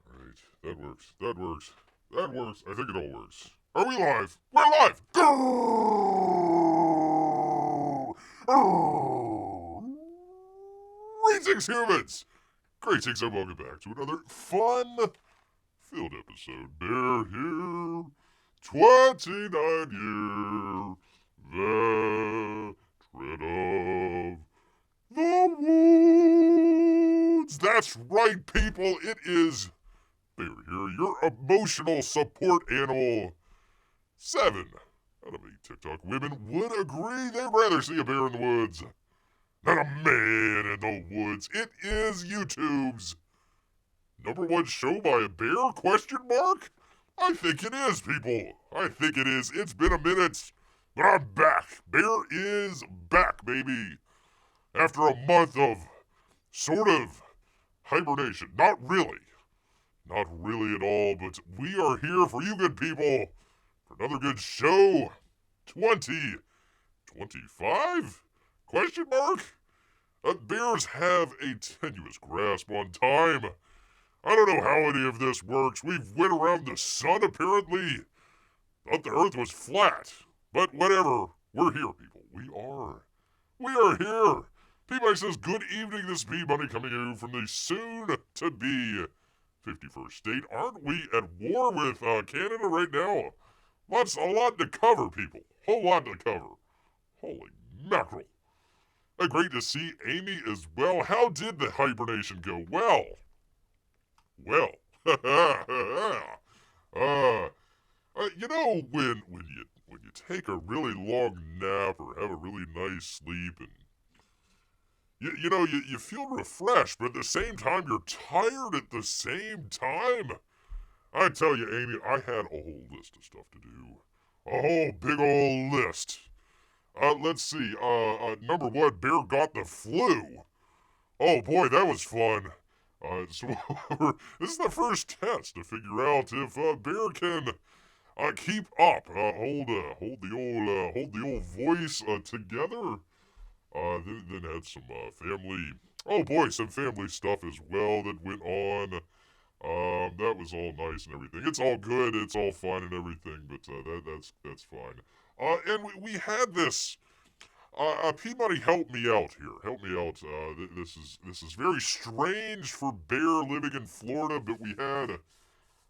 Right. That works. That works. That works. I think it all works. Are we live? We're live! Greetings, humans! Greetings and welcome back to another fun-filled episode. Bear here, 29-year veteran of the woods. That's right, people. It is Bear here, your emotional support animal. 7 out of 8 TikTok women would agree they'd rather see a bear in the woods than a man in the woods. It is YouTube's #1 show by a bear? Question mark? I think it is, people. I think it is. It's been a minute, but I'm back. Bear is back, baby. After a month of sort of hibernation. Not really. Not really at all, but we are here for you good people for another good show. 2025? Question mark? Bears have a tenuous grasp on time. I don't know how any of this works. We've went around the sun, apparently. Thought the earth was flat. But whatever. We're here, people. We are here. P-Mike says, good evening, this P-Money coming in from the soon-to-be 51st state. Aren't we at war with Canada right now? A lot to cover, people. Whole lot to cover. Holy mackerel. Great to see Amy as well. How did the hibernation go? Well. You know, when you take a really long nap or have a really nice sleep and you feel refreshed, but at the same time, you're tired at the same time. I tell you, Amy, I had a whole list of stuff to do. A whole big old list. Let's see. #1, Bear got the flu. Oh boy, that was fun. So this is the first test to figure out if Bear can keep up, hold the old voice together. Then had some some family stuff as well that went on. That was all nice and everything. It's all good, it's all fun and everything, but that's fine. And we had this. P-Money, help me out here. Help me out. This is very strange for Bear living in Florida, but we had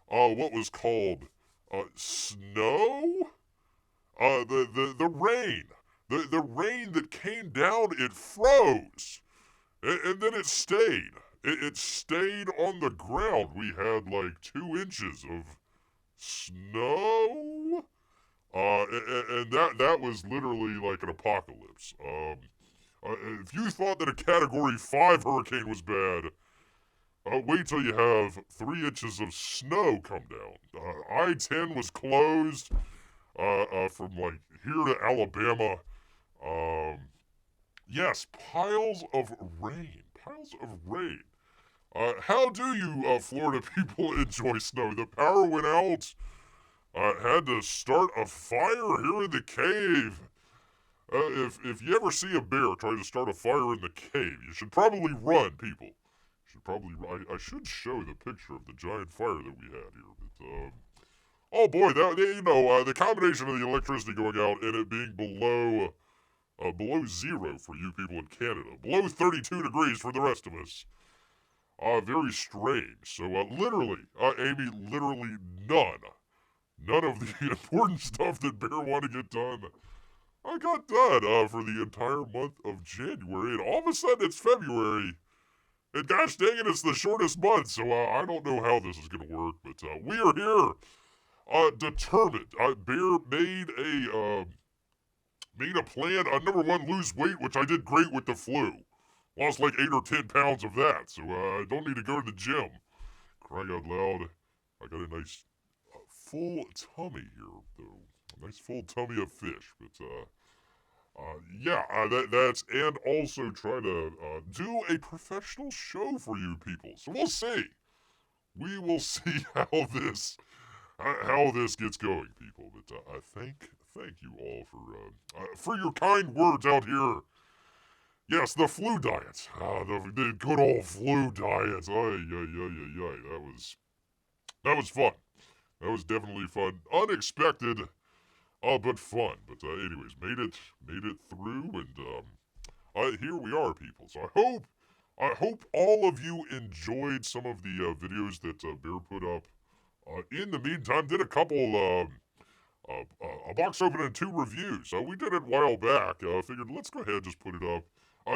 what was called snow. The rain. The rain that came down, it froze. And then it stayed. It stayed on the ground. We had like 2 inches of snow. And that was literally like an apocalypse. If you thought that a Category 5 hurricane was bad, wait till you have 3 inches of snow come down. I-10 was closed from like here to Alabama. Yes, piles of rain. How do you, Florida people, enjoy snow? The power went out. Had to start a fire here in the cave. If you ever see a bear try to start a fire in the cave, you should probably run, people. I should show the picture of the giant fire that we had here. But, oh boy, the combination of the electricity going out and it being below zero for you people in Canada. Below 32 degrees for the rest of us. Very strange. So, literally, Amy, literally none of the important stuff that Bear wanted to get done, I got done for the entire month of January. And all of a sudden, it's February. And gosh dang it, it's the shortest month. So, I don't know how this is going to work. But we are here, determined. Bear made a plan. #1, lose weight, which I did great with the flu. Lost like 8 or 10 pounds of that, so I don't need to go to the gym. Crying out loud, I got a nice full tummy here, though. A nice full tummy of fish, but that's, and also try to do a professional show for you people. So we'll see. We will see how this gets going, people. But thank you all for your kind words out here Yes, the flu diet. The good old flu diet. Ay. That was fun. That was definitely fun. Unexpected, but fun. But anyways, made it through, and here we are, people. So I hope all of you enjoyed some of the videos that Bear put up. In the meantime, did a couple a box opening and 2 reviews. We did it a while back. Figured let's go ahead and just put it up.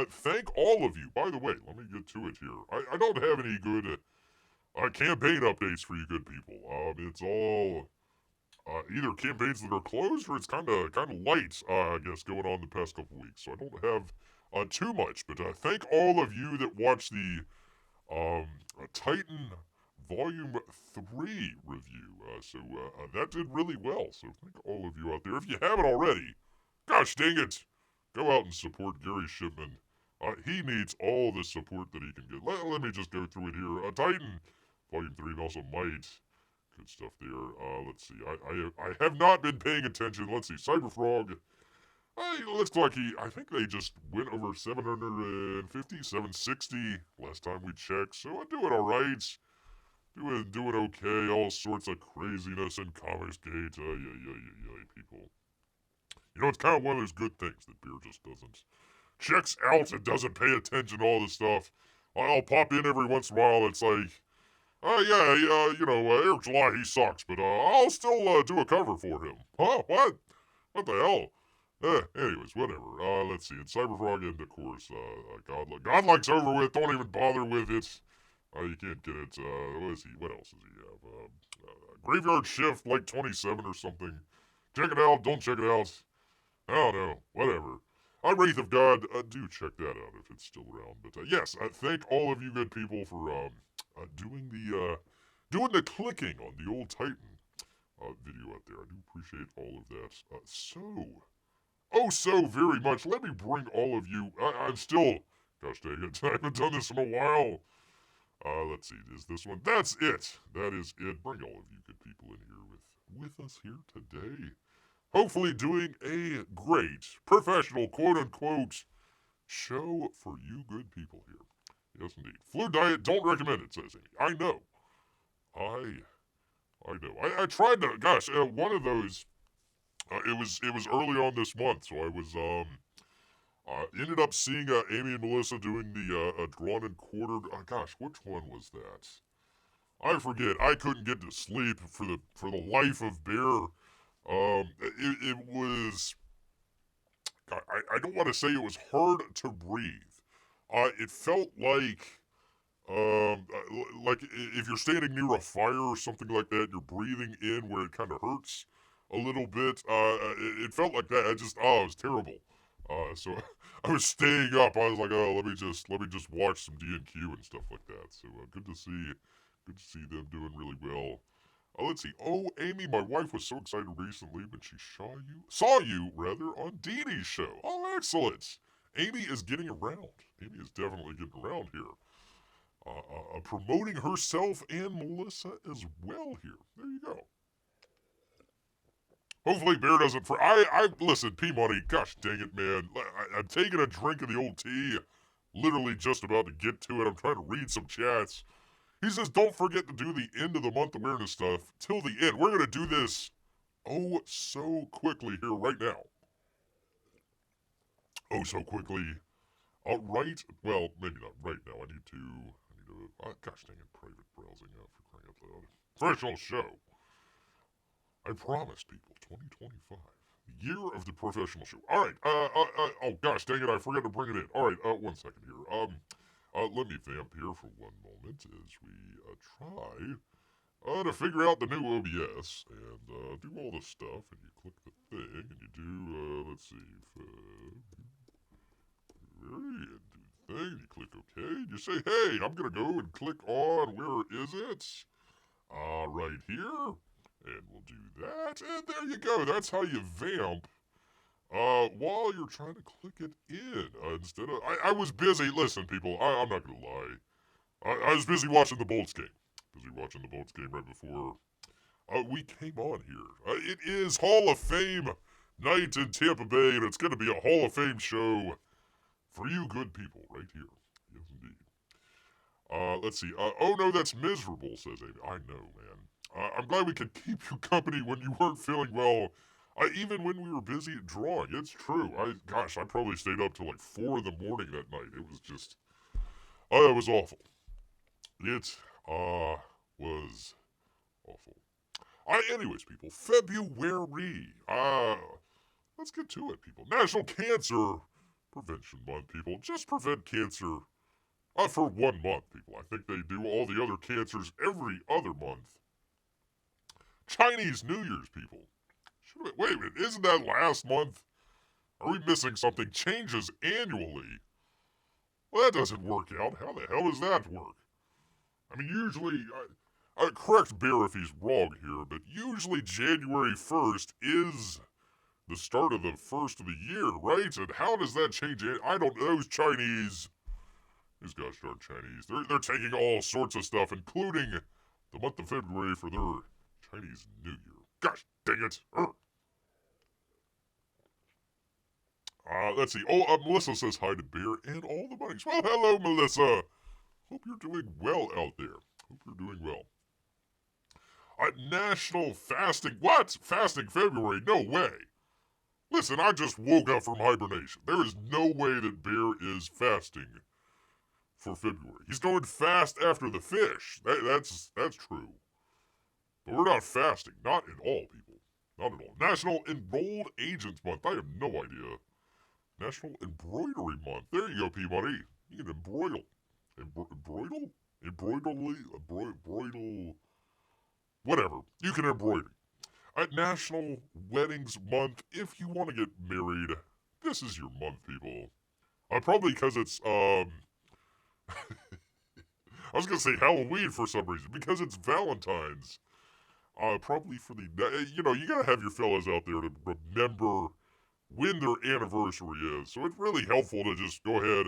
Thank all of you. By the way, let me get to it here. I don't have any good campaign updates for you good people. It's all either campaigns that are closed or it's kind of light, I guess, going on the past couple weeks. So I don't have too much. But thank all of you that watched the Titan Volume 3 review. That did really well. So thank all of you out there. If you haven't already, gosh dang it, go out and support Gary Shipman. He needs all the support that he can get. Let me just go through it here. Titan Volume 3 and also Might. Good stuff there. Let's see. I have not been paying attention. Let's see. Cyberfrog. It looks like I think they just went over 750, 760 last time we checked. So I'm doing all right. Doing okay. All sorts of craziness in Comicsgate. People. You know, it's kind of one of those good things that Beer just doesn't. Checks out and doesn't pay attention to all this stuff. I'll pop in every once in a while. It's like, Eric July, he sucks, but I'll still do a cover for him. Huh? What? What the hell? Anyways, whatever. Let's see. It's Cyberfrog, and of course, Godlike's over with. Don't even bother with it. You can't get it. What is he? What else does he have? Graveyard Shift, like 27 or something. Check it out. Don't check it out. I don't know. Whatever. Wraith of God. Do check that out if it's still around. But yes, thank all of you good people for doing the clicking on the old Titan video out there. I do appreciate all of that. So very much. Let me bring all of you. I'm still, gosh dang it, I haven't done this in a while. Let's see, is this one? That's it. That is it. Bring all of you good people in here with us here today. Hopefully doing a great, professional, quote-unquote, show for you good people here. Yes, indeed. Flu diet, don't recommend it, says Amy. I know. I know. I tried to, gosh, one of those, it was early on this month, so I was, ended up seeing Amy and Melissa doing the drawn and quartered, gosh, which one was that? I forget. I couldn't get to sleep for the life of Bear. It was, I don't want to say it was hard to breathe. It felt like if you're standing near a fire or something like that, you're breathing in where it kind of hurts a little bit. It felt like that. It was terrible. So I was staying up. I was like, oh, let me just watch some D&Q and stuff like that. So good to see them doing really well. Let's see. Oh, Amy, my wife was so excited recently when she saw you on Dee Dee's show. Oh, excellent. Amy is getting around. Amy is definitely getting around here. Promoting herself and Melissa as well here. There you go. Hopefully Bear doesn't. Listen, P-Money, gosh dang it, man. I'm taking a drink of the old tea. Literally just about to get to it. I'm trying to read some chats. He says, don't forget to do the end of the month awareness stuff till the end. We're going to do this so quickly here right now. Oh, so quickly. Right, well, maybe not right now. I need to gosh dang it, private browsing for crying out loud. Professional show. I promise, people, 2025. Year of the professional show. All right, oh gosh dang it, I forgot to bring it in. All right, 1 second here. Let me vamp here for 1 moment as we try to figure out the new OBS and do all the stuff. And you click the thing and you do, let's see, and do the thing. And you click OK. And you say, hey, I'm gonna go and click on, where is it? Right here. And we'll do that. And there you go. That's how you vamp. While you're trying to click it in, instead of, I was busy, listen people, I'm not gonna lie, I was busy watching the Bolts game, right before, we came on here. It is Hall of Fame night in Tampa Bay, and it's gonna be a Hall of Fame show For you good people, right here. Yes, indeed. Let's see. Oh no, that's miserable, says Amy. I know, man. I'm glad we could keep you company when you weren't feeling well. Even when we were busy drawing. It's true. I probably stayed up till like 4 in the morning that night. It was just, it was awful. It, was awful. Anyways, people, February. Let's get to it, people. National Cancer Prevention Month, people. Just prevent cancer for 1 month, people. I think they do all the other cancers every other month. Chinese New Year's, people. Wait a minute, isn't that last month? Are we missing something? Changes annually. Well, that doesn't work out. How the hell does that work? I mean, usually, correct Bear if he's wrong here, but usually January 1st is the start of the first of the year, right? And how does that change it? I don't know. Those Chinese. These guys are Chinese. They're taking all sorts of stuff, including the month of February for their Chinese New Year. Gosh dang it. Let's see. Melissa says hi to Bear and all the bunnies. Well, hello, Melissa. Hope you're doing well out there. Hope you're doing well. National Fasting. What? Fasting February? No way. Listen, I just woke up from hibernation. There is no way that Bear is fasting for February. He's going fast after the fish. That's true. But we're not fasting. Not at all, people. Not at all. National Enrolled Agents Month. I have no idea. National Embroidery Month. There you go, Peabody. You can embroidle. Embroidle? Embroidle. Whatever. You can embroider. National Weddings Month. If you want to get married, this is your month, people. Probably because it's, I was going to say Halloween for some reason, because it's Valentine's. Probably for the, you got to have your fellas out there to remember when their anniversary is. So it's really helpful to just go ahead.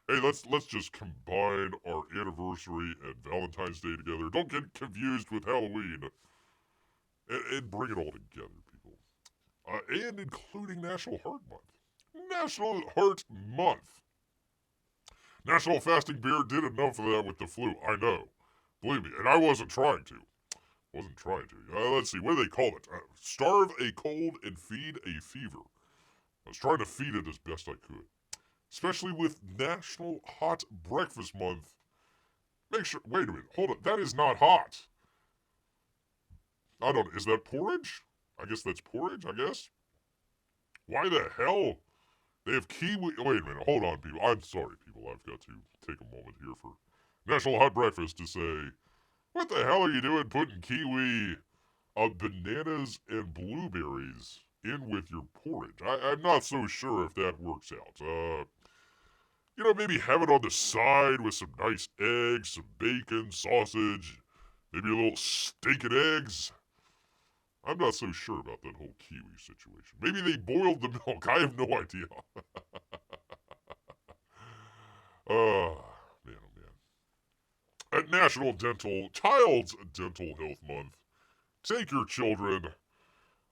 Hey, let's just combine our anniversary and Valentine's Day together. Don't get confused with Halloween. And bring it all together, people. And including National Heart Month. National Heart Month. National Fasting Bear did enough of that with the flu. I know. Believe me. And I wasn't trying to. Let's see. What do they call it? Starve a cold and feed a fever. I was trying to feed it as best I could. Especially with National Hot Breakfast Month. Make sure. Wait a minute. Hold on. That is not hot. I don't know. Is that porridge? I guess that's porridge, I guess. Why the hell? They have kiwi. Wait a minute. Hold on, people. I'm sorry, people. I've got to take a moment here for National Hot Breakfast to say, what the hell are you doing putting kiwi, bananas, and blueberries in with your porridge? I'm not so sure if that works out. Maybe have it on the side with some nice eggs, some bacon, sausage, maybe a little steak and eggs. I'm not so sure about that whole kiwi situation. Maybe they boiled the milk. I have no idea. Man, oh man. At National Child's Dental Health Month, take your children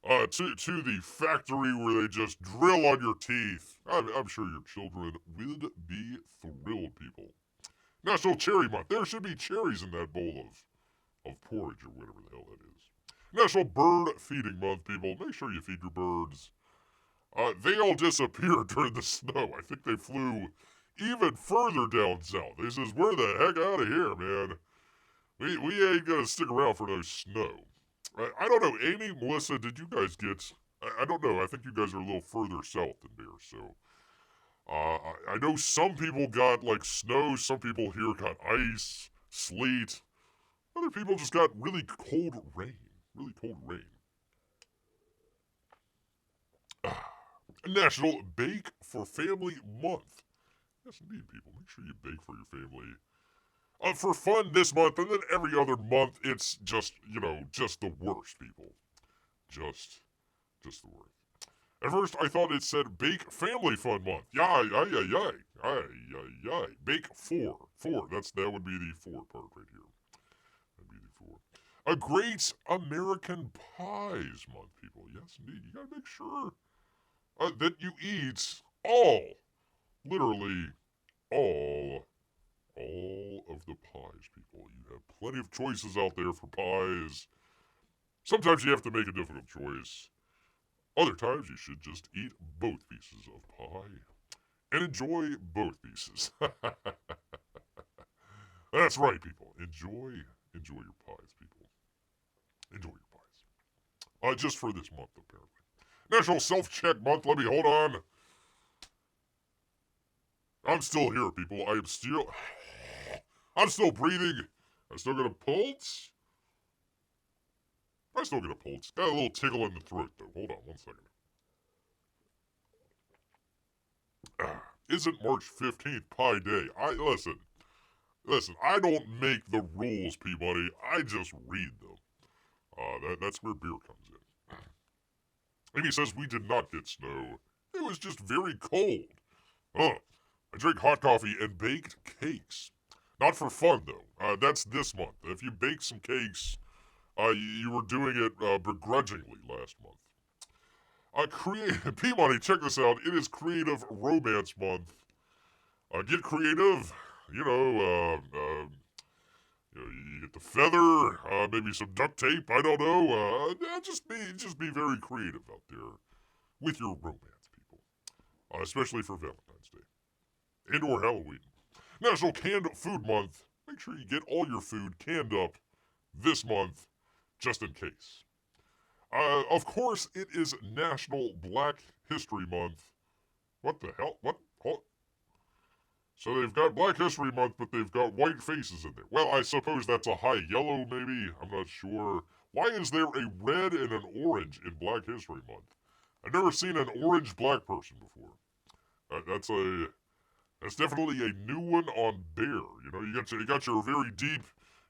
to the factory where they just drill on your teeth. I'm sure your children would be thrilled, people. National Cherry Month. There should be cherries in that bowl of porridge or whatever the hell that is. National Bird Feeding Month, people. Make sure you feed your birds. They all disappeared during the snow. I think they flew even further down south. They says, we're the heck out of here, man. We ain't gonna stick around for no snow. I don't know, Amy, Melissa, did you guys get... I don't know, I think you guys are a little further south than Bear, so... I know some people got, snow, some people here got ice, sleet. Other people just got really cold rain. Really cold rain. National Bake for Family Month. Yes, indeed, people. Make sure you bake for your family. For fun this month, and then every other month, it's just, just the worst, people. Just the worst. At first, I thought it said Bake Family Fun Month. Bake 4. That would be the 4 part right here. That'd be the 4. A Great American Pies Month, people. Yes, indeed. You gotta make sure that you eat all literally all of the pies, people. You have plenty of choices out there for pies. Sometimes you have to make a difficult choice. Other times you should just eat both pieces of pie and enjoy both pieces. That's right, people. Enjoy your pies, people. Enjoy your pies. Just for this month, apparently. National Self-Check Month. Let me hold on. I'm still here, people. I'm still breathing. I still got a pulse. Got a little tickle in the throat, though. Hold on 1 second. Isn't March 15th Pie Day? Listen, I don't make the rules, Peabody. I just read them. That's where beer comes in. Amy says we did not get snow. It was just very cold. I drink hot coffee and baked cakes. Not for fun, though. That's this month. If you bake some cakes, you were doing it begrudgingly last month. Peabody, check this out. It is Creative Romance Month. Get creative. You get the feather, maybe some duct tape. I don't know. Just be very creative out there with your romance, people. Especially for Valentine's Day and/or Halloween. National Canned Food Month. Make sure you get all your food canned up this month, just in case. Of course, it is National Black History Month. What the hell? What? So they've got Black History Month, but they've got white faces in there. Well, I suppose that's a high yellow, maybe? I'm not sure. Why is there a red and an orange in Black History Month? I've never seen an orange black person before. That's definitely a new one on Bear. You got your very deep,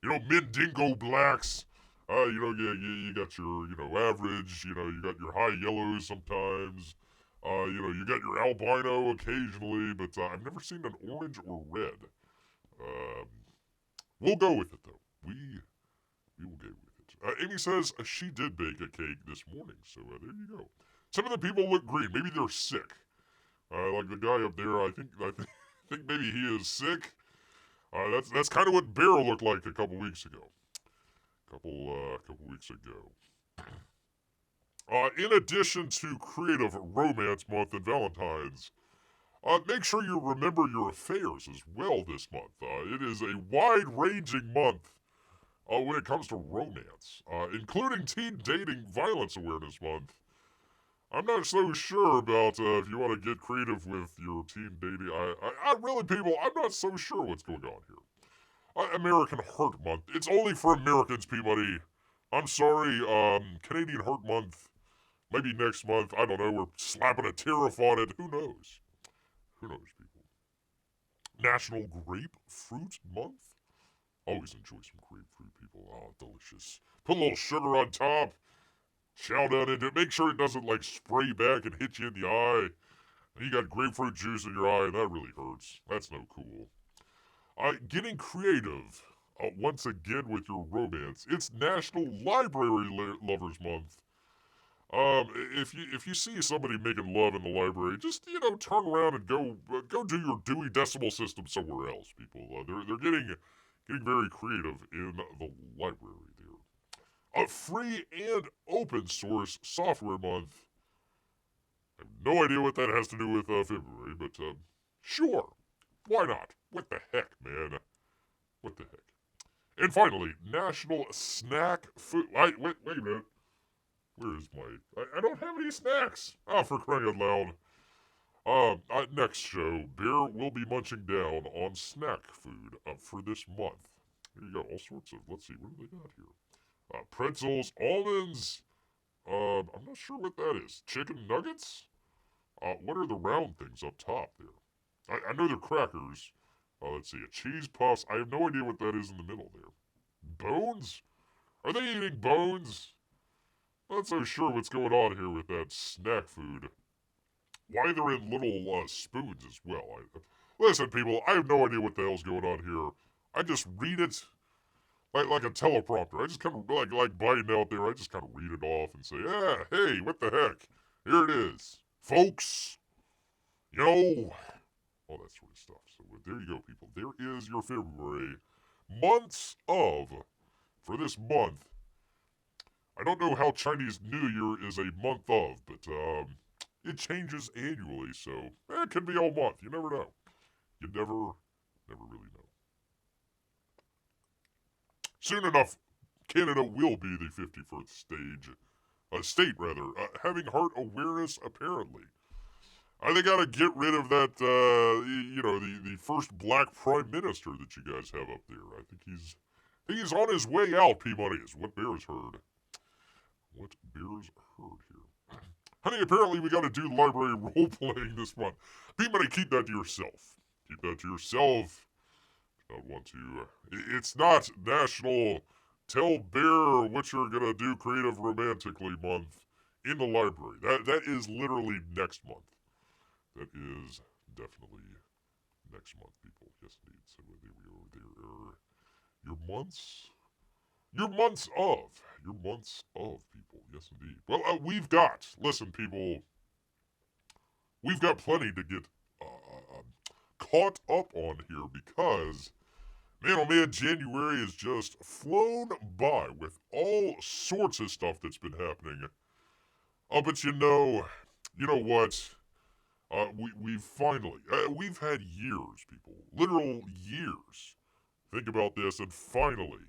Mendingo blacks. You got your, average, you got your high yellows sometimes. You got your albino occasionally, but I've never seen an orange or red. We'll go with it, though. We will go with it. Amy says she did bake a cake this morning, so there you go. Some of the people look green. Maybe they're sick. Like the guy up there, I think maybe he is sick. That's kind of what Bear looked like a couple weeks ago. Couple weeks ago. In addition to Creative Romance Month and Valentine's, make sure you remember your affairs as well this month. It is a wide-ranging month when it comes to romance, including Teen Dating Violence Awareness Month. I'm not so sure about if you want to get creative with your teen dating. I really, people, I'm not so sure what's going on here. American Heart Month. It's only for Americans, Peabody. I'm sorry, Canadian Heart Month. Maybe next month, I don't know, we're slapping a tariff on it. Who knows? Who knows, people? National Grapefruit Month? Always enjoy some grapefruit, people. Oh, delicious. Put a little sugar on top. Chow down into it. Make sure it doesn't, spray back and hit you in the eye. And you got grapefruit juice in your eye, and that really hurts. That's no cool. Getting creative, once again with your romance. It's National Library Lovers Month. If you see somebody making love in the library, just turn around and go do your Dewey Decimal System somewhere else, people. They're getting very creative in the library there. Free and open source software month. I have no idea what that has to do with February, but sure, why not? What the heck, man? What the heck? And finally, National Snack Food. Wait a minute. Where is my... I don't have any snacks. Oh, for crying out loud. Next show, Bear will be munching down on snack food for this month. You got all sorts of... Let's see, what do they got here? Pretzels, almonds. I'm not sure what that is. Chicken nuggets? What are the round things up top there? I know they're crackers. Let's see, a cheese puffs. I have no idea what that is in the middle there. Bones? Are they eating bones? Not so sure what's going on here with that snack food. Why they're in little spoons as well. Listen, people, I have no idea what the hell's going on here. I just read it like a teleprompter. I just kind of, like Biden out there, I just kind of read it off and say, yeah, hey, what the heck? Here it is. Folks, all that sort of stuff. So there you go, people. There is your February. Months of, for this month, I don't know how Chinese New Year is a month of, but it changes annually, so it could be all month. You never know. You never really know. Soon enough, Canada will be the 51st state, having heart awareness, apparently. They gotta get rid of that, the first black prime minister that you guys have up there. I think he's on his way out, P-Money, is what Bears heard. What Bears heard here. Honey, apparently we gotta do library role-playing this month. P-Money, keep that to yourself. Keep that to yourself. I want to... It's not National Tell Bear what you're gonna do creative romantically month in the library. That is literally next month. That is definitely next month, people. Yes, indeed. So there are your months. Your months of, people. Yes, indeed. Well, listen, people, we've got plenty to get caught up on here because, man, oh man, January has just flown by with all sorts of stuff that's been happening. But you know what? We've finally, we've had years, people, literal years, think about this, and finally,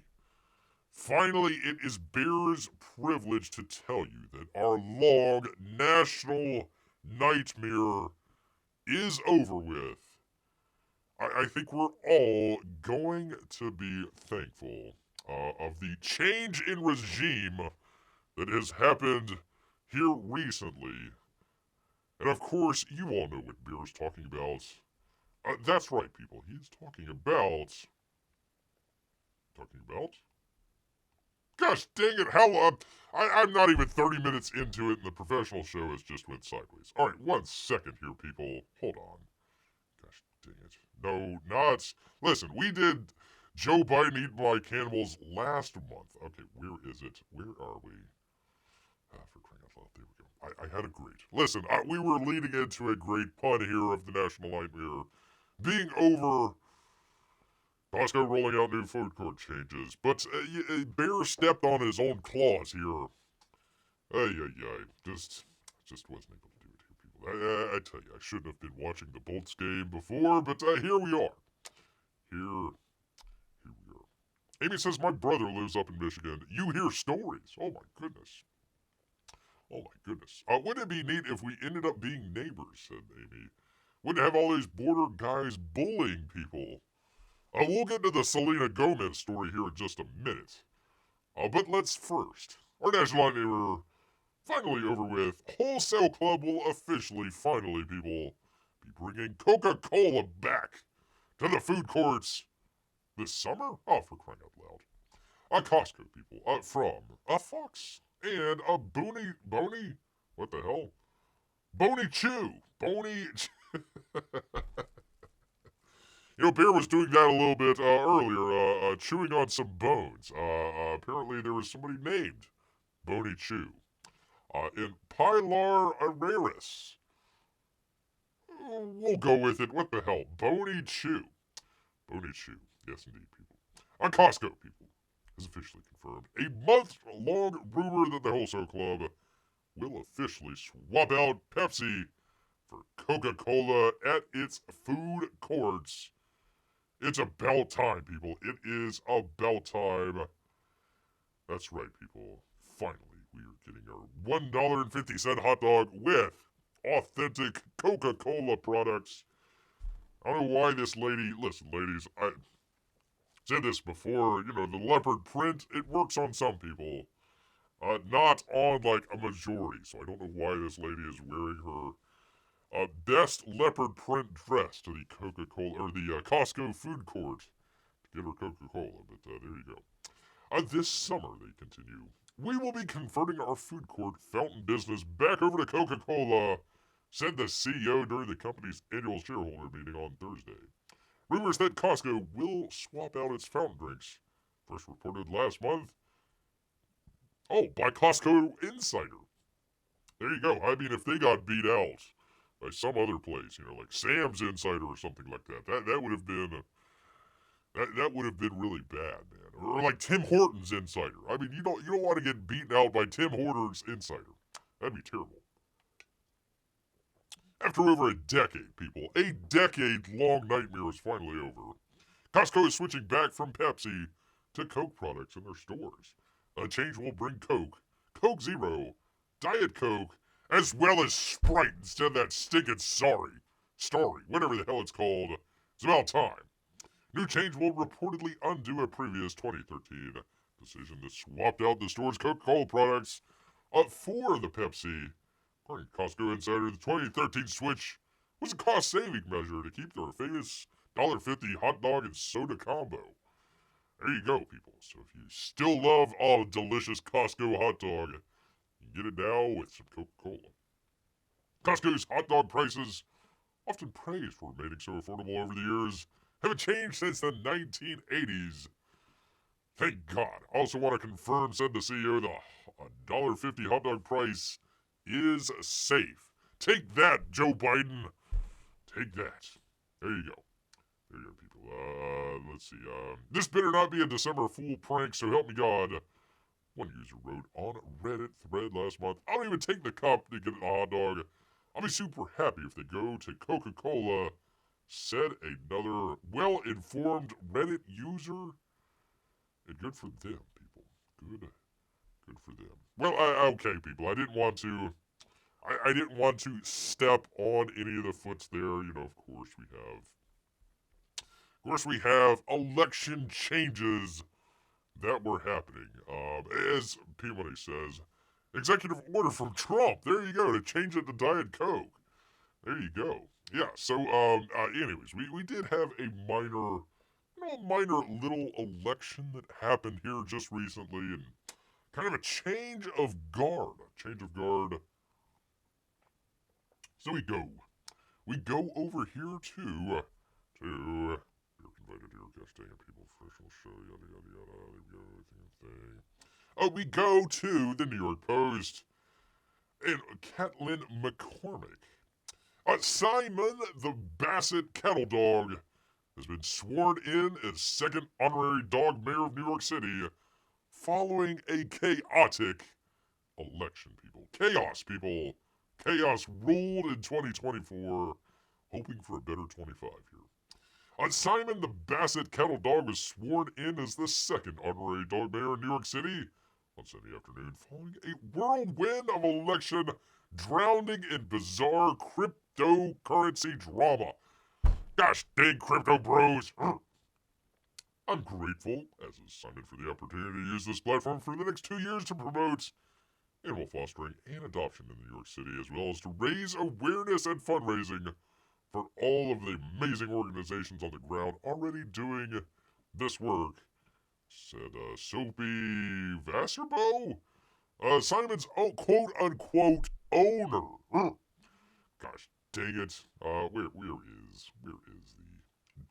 it is Bear's privilege to tell you that our long national nightmare is over with. I think we're all going to be thankful of the change in regime that has happened here recently. And of course, you all know what Bear is talking about. That's right, people. He's talking about... Gosh dang it, hell, I'm not even 30 minutes into it and the professional show has just went sideways. Alright, 1 second here, people. Hold on. Gosh dang it. No, not... Listen, we did Joe Biden Eat My Cannibals last month. Okay, where is it? Where are we? For crying out loud, there we go. I had a great... Listen, we were leading into a great pun here of the National Nightmare being over... Costco rolling out new food court changes, but Bear stepped on his own claws here. Just wasn't able to do it here, people. I tell you, I shouldn't have been watching the Bolts game before, but here we are. Here we are. Amy says, my brother lives up in Michigan. You hear stories. Oh my goodness. Wouldn't it be neat if we ended up being neighbors, said Amy. Wouldn't have all these border guys bullying people. We'll get to the Selena Gomez story here in just a minute. But let's first, our national nightmare finally over with. Wholesale Club will officially, people, be bringing Coca-Cola back to the food courts this summer? Oh, for crying out loud. Costco, people, from a Fox and a Boney, what the hell? Boney Chew. Bear was doing that a little bit earlier, chewing on some bones. Apparently there was somebody named Boney Chew. In Pilar Areris. We'll go with it. What the hell? Boney Chew. Yes, indeed, people. Costco, people, is officially confirmed. A month-long rumor that the Wholesale Club will officially swap out Pepsi for Coca-Cola at its food courts. It's about time, people. It is about time. That's right, people. Finally, we are getting our $1.50 hot dog with authentic Coca-Cola products. I don't know why this lady... Listen, ladies, I said this before. The leopard print, it works on some people. Not on, a majority. So I don't know why this lady is wearing her... best leopard print dress to the Coca-Cola, or the Costco food court to get her Coca-Cola, but there you go. This summer, they continue, we will be converting our food court fountain business back over to Coca-Cola, said the CEO during the company's annual shareholder meeting on Thursday. Rumors that Costco will swap out its fountain drinks, first reported last month, by Costco Insider. There you go. I mean, if they got beat out by some other place, like Sam's Insider or something like that. That would have been that would have been really bad, man. Or like Tim Hortons Insider. I mean, you don't want to get beaten out by Tim Hortons Insider. That'd be terrible. After over a decade, people, a decade-long nightmare is finally over. Costco is switching back from Pepsi to Coke products in their stores. A change will bring Coke, Coke Zero, Diet Coke, as well as Sprite instead of that stinking Starry, whatever the hell it's called. It's about time. New change will reportedly undo a previous 2013 decision that swapped out the store's Coca-Cola products for the Pepsi. According to Costco Insider, the 2013 switch was a cost-saving measure to keep their famous $1.50 hot dog and soda combo. There you go, people. So if you still love a delicious Costco hot dog, you can get it now with some Coca-Cola. Costco's hot dog prices, often praised for remaining so affordable over the years, haven't changed since the 1980s. Thank God. I also want to confirm, said the CEO, the $1.50 hot dog price is safe. Take that, Joe Biden. Take that. There you go. There you go, people. Let's see. This better not be a December Fool prank, so help me God. One user wrote on a Reddit thread last month, I don't even take the cup to get a hot dog. I'll be super happy if they go to Coca-Cola, said another well-informed Reddit user. And good for them, people. Good for them. Well, okay, people. I didn't want to step on any of the foots there. Of course we have election changes that were happening. As Peabody says, executive order from Trump. There you go, to change it to Diet Coke. There you go. Yeah, so, anyways, we did have a minor little election that happened here just recently, and kind of a change of guard. So we go over here to you're invited here, guest dang it, people, professional show, yada yada yada, there we go, thing. Oh, we go to the New York Post and Catelyn McCormick. Simon the Basset Cattle Dog has been sworn in as second honorary dog mayor of New York City following a chaotic election, people. Chaos, people. Chaos ruled in 2024, hoping for a better 25 here. Simon the Basset Cattle Dog was sworn in as the second honorary dog mayor in New York City on Sunday afternoon following a whirlwind of election drowning in bizarre cryptocurrency drama. Gosh dang crypto bros. I'm grateful, as is Simon, for the opportunity to use this platform for the next 2 years to promote animal fostering and adoption in New York City, as well as to raise awareness and fundraising for all of the amazing organizations on the ground already doing this work, said Soapy Vasserbo, Simon's quote-unquote owner. Gosh dang it. Where is the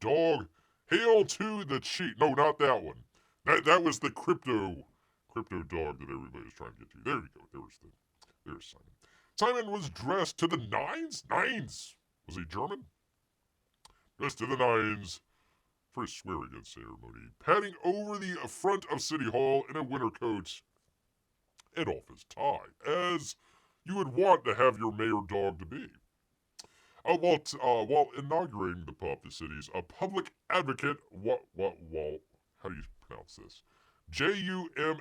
dog? Hail to the chief. No, not that one. That was the crypto dog that everybody was trying to get to. There you go. There's Simon. Simon was dressed to the nines. Was he German? Dressed to the nines for his swearing-in ceremony, padding over the front of City Hall in a winter coat and off his tie, as you would want to have your mayor dog to be. While inaugurating the pup, the city's public advocate, how do you pronounce this? Jumaane.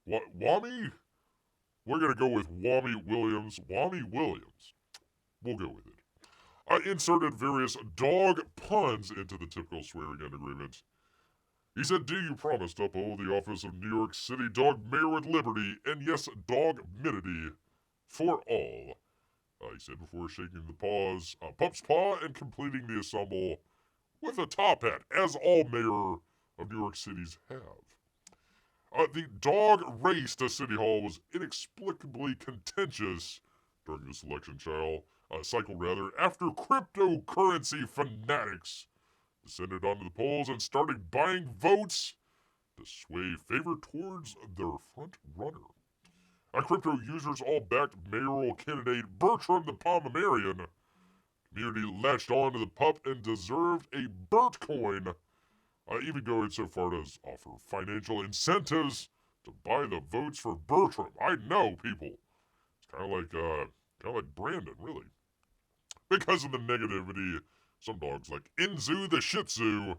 Wami? We're going to go with Wami Williams. We'll go with it. Inserted various dog puns into the typical swearing-in agreement. He said, do you promise to uphold the office of New York City Dog Mayor with Liberty, and yes, dog-minity for all? He said before shaking the pup's paw and completing the ensemble with a top hat, as all mayor of New York Cities have. The dog race to City Hall was inexplicably contentious during this election cycle, after cryptocurrency fanatics descended onto the polls and started buying votes to sway favor towards their front runner. Crypto users all backed mayoral candidate Bertram the Pomeranian. Community latched on to the pup and deserved a Bert coin, even going so far as offer financial incentives to buy the votes for Bertram. I know, people. It's kind of like Brandon, really. Because of the negativity, some dogs like Inzu the Shih Tzu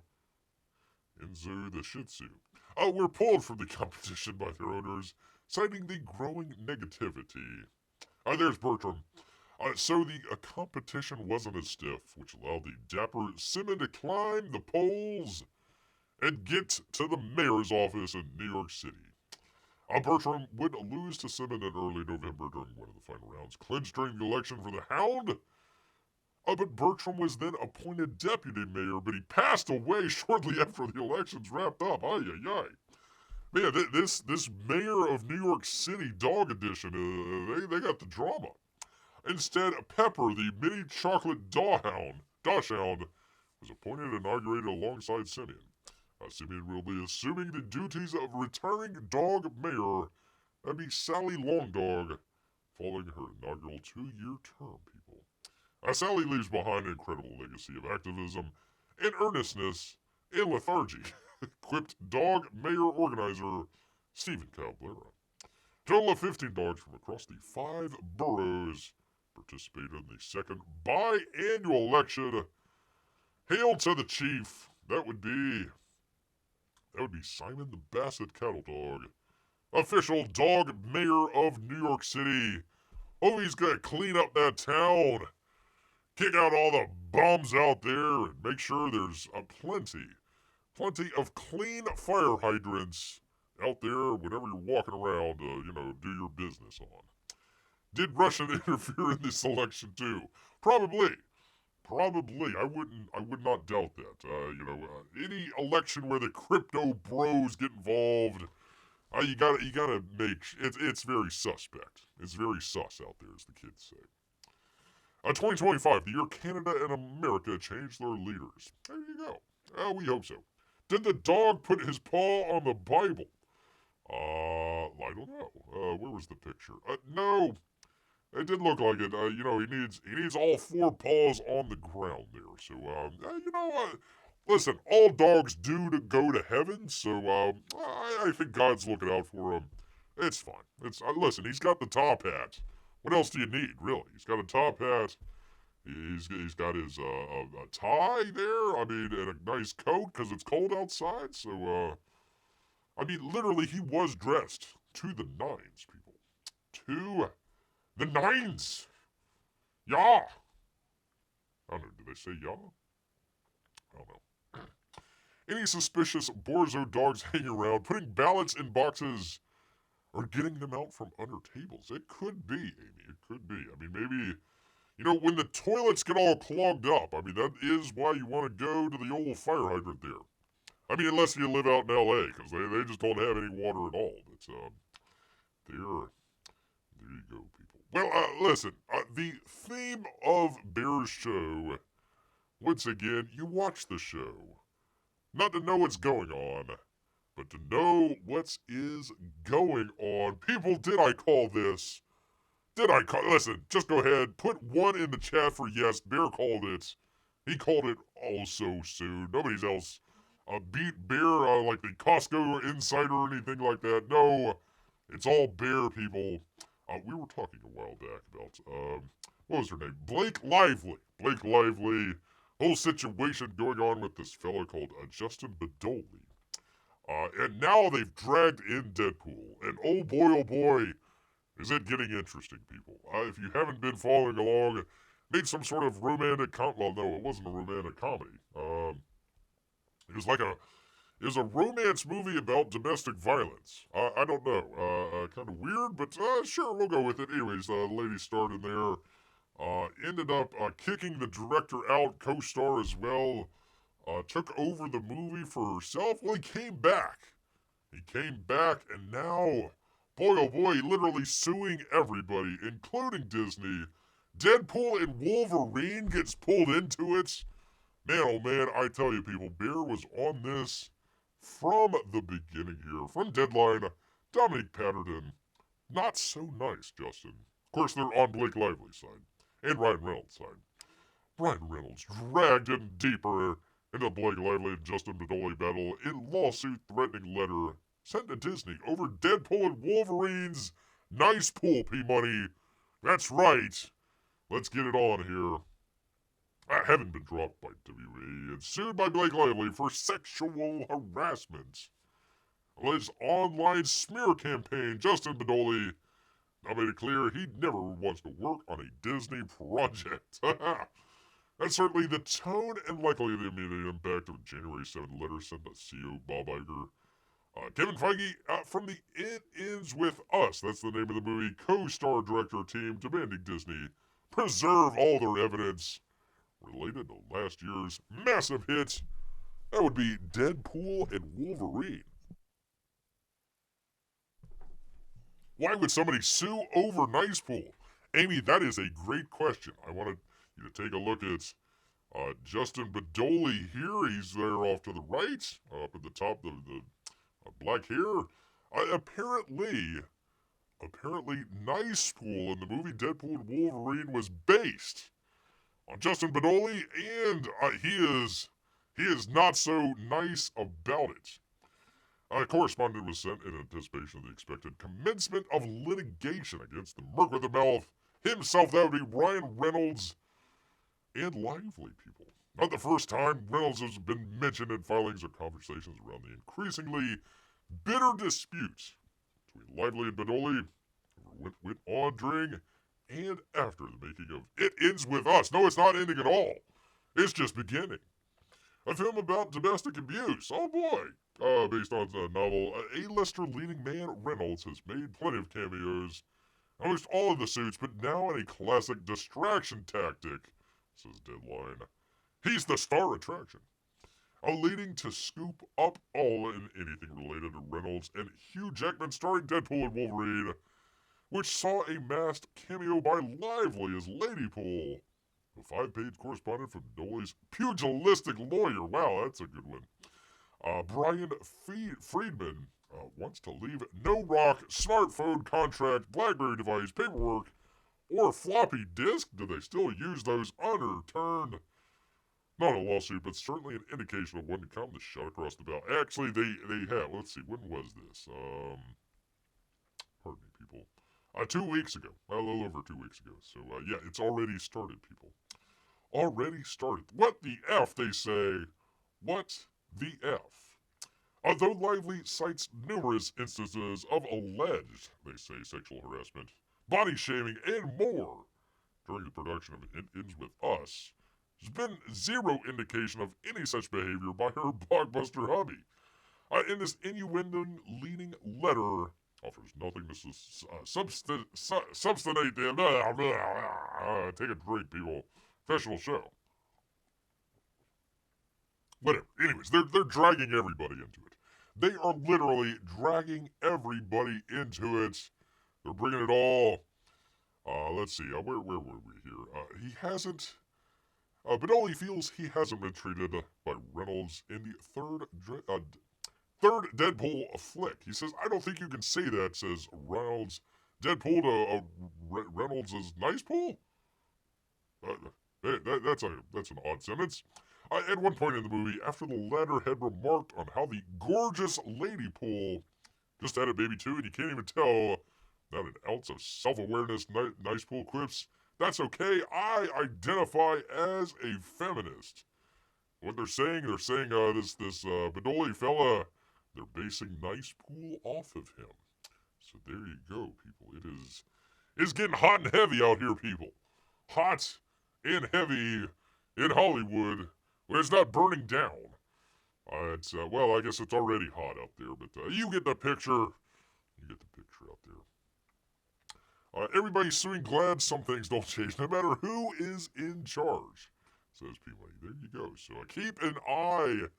were pulled from the competition by their owners, citing the growing negativity. There's Bertram. So the competition wasn't as stiff, which allowed the dapper Simon to climb the polls and get to the mayor's office in New York City. Bertram would lose to Simon in early November during one of the final rounds, clinched during the election for the Hound. But Bertram was then appointed deputy mayor, but he passed away shortly after the elections wrapped up. Ay, ay, ay. Man, this mayor of New York City dog edition, they got the drama. Instead, Pepper, the mini chocolate dachshund, was appointed and inaugurated alongside Simeon. Simeon will be assuming the duties of returning dog mayor. That'd be Sally Longdog, following her inaugural 2-year term, people. Sally leaves behind an incredible legacy of activism and earnestness and lethargy, quipped dog mayor organizer Stephen Cablera. Total of 15 dogs from across the 5 boroughs participated in the second biannual election. Hail to the chief. That would be Simon the Basset Cattle Dog, official dog mayor of New York City. Oh, he's gonna clean up that town, kick out all the bums out there, and make sure there's plenty of clean fire hydrants out there whenever you're walking around to, do your business on. Did Russia interfere in this election too? Probably. I would not doubt that. Any election where the crypto bros get involved, you gotta make it's very suspect. It's very sus out there, as the kids say. 2025, the year Canada and America changed their leaders. There you go. We hope so. Did the dog put his paw on the Bible? I don't know. Where was the picture? No. It did look like it. He needs all 4 paws on the ground there. So, listen, all dogs do to go to heaven. So, I think God's looking out for him. It's fine. Listen, he's got the top hat. What else do you need, really? He's got a top hat. He's got his a tie there. And a nice coat because it's cold outside. So, literally, he was dressed to the nines, people. To the nines! Yeah! I don't know, did they say yeah? I don't know. Any suspicious Borzo dogs hanging around, putting ballots in boxes, or getting them out from under tables? It could be, Amy, it could be. Maybe, when the toilets get all clogged up, that is why you want to go to the old fire hydrant there. Unless you live out in L.A., because they just don't have any water at all. But, there you go, people. Well, listen, the theme of Bear's show, once again, you watch the show, not to know what's going on, but to know what is going on. People, did I call this? Listen, just go ahead, put 1 in the chat for yes, Bear called it. He called it all so soon. Nobody else beat Bear like the Costco insider or anything like that. No, it's all Bear, people. We were talking a while back about, what was her name? Blake Lively. Whole situation going on with this fella called Justin Badoli. And now they've dragged in Deadpool. And oh boy, is it getting interesting, people. If you haven't been following along, made some sort of romantic well, no, it wasn't a romantic comedy. It was a romance movie about domestic violence. I don't know. Kind of weird, but sure, we'll go with it. Anyways, the lady starred in there. Ended up kicking the director out, co-star as well. Took over the movie for herself. Well, he came back. And now, boy oh boy, literally suing everybody, including Disney. Deadpool and Wolverine gets pulled into it. Man, oh man, I tell you, people, Bear was on this from the beginning here. From Deadline, Dominic Patterson. not so nice, Justin. Of course, they're on Blake Lively's side and Ryan Reynolds' side. Ryan Reynolds dragged in deeper into Blake Lively and Justin Badoli battle in lawsuit-threatening letter sent to Disney over Deadpool and Wolverine's nice pool money. That's right. Let's get it on here. I haven't been dropped by WWE and sued by Blake Lively for sexual harassment. Alleged online smear campaign. Justin Badoli now made it clear he never wants to work on a Disney project. That's certainly the tone and likely the immediate impact of a January 7 letter sent to CEO Bob Iger. Kevin Feige from the It Ends With Us, that's the name of the movie, co-star director team demanding Disney preserve all their evidence related to last year's massive hit. That would be Deadpool and Wolverine. Why would somebody sue over Nice Pool? Amy, that is a great question. I wanted you to take a look at Justin Badoli here. He's there off to the right, up at the top, the black hair. Apparently, Nice Pool in the movie Deadpool and Wolverine was based on Justin Badoli, and he is not so nice about it. A correspondent was sent in anticipation of the expected commencement of litigation against the Merc with the Mouth himself. That would be Ryan Reynolds and Lively, people. Not the first time Reynolds has been mentioned in filings or conversations around the increasingly bitter disputes between Lively and Badoli over went on during and after the making of It Ends With Us. No, it's not ending at all. It's just beginning. A film about domestic abuse. Oh boy. Based on the novel, A-lister leading man Reynolds has made plenty of cameos, almost all of the suits, but now in a classic distraction tactic, says Deadline. He's the star attraction, leading to scoop up all and anything related to Reynolds and Hugh Jackman starring Deadpool and Wolverine, which saw a masked cameo by Lively as Ladypool, a 5-page correspondent from Dolly's pugilistic lawyer. Wow, that's a good one. Brian Friedman wants to leave no rock, smartphone contract, BlackBerry device, paperwork, or floppy disk. Do they still use those unturned? Not a lawsuit, but certainly an indication of when to come. This shot across the bow. Actually, they have. Let's see, when was this? Pardon me, people. 2 weeks ago. A little over 2 weeks ago. So, yeah, it's already started, people. Already started. What the F, they say. What the F? Though Lively cites numerous instances of alleged, they say, sexual harassment, body shaming, and more during the production of It Ends With Us, there's been zero indication of any such behavior by her blockbuster hubby. In this innuendo-leaning letter, offers nothing to substantiate the take a drink, people. Professional show. Whatever. Anyways, they're dragging everybody into it. They are literally dragging everybody into it. They're bringing it all. Let's see. Where were we here? He hasn't. Badoli feels he hasn't been treated by Reynolds in the third Deadpool flick. He says, I don't think you can say that, says Reynolds. Deadpool to Reynolds' nice pool? That's an odd sentence. At one point in the movie, after the latter had remarked on how the gorgeous Ladypool just had a baby too, and you can't even tell, not an ounce of self-awareness, nice pool quips. That's okay. I identify as a feminist. What they're saying this Badoli fella, they're basing Nice Pool off of him. So there you go, people. It's getting hot and heavy out here, people. Hot and heavy in Hollywood. When it's not burning down. Well, I guess it's already hot out there, but you get the picture. You get the picture out there. Everybody's suing glad some things don't change, no matter who is in charge, says P-Money. There you go. So keep an eye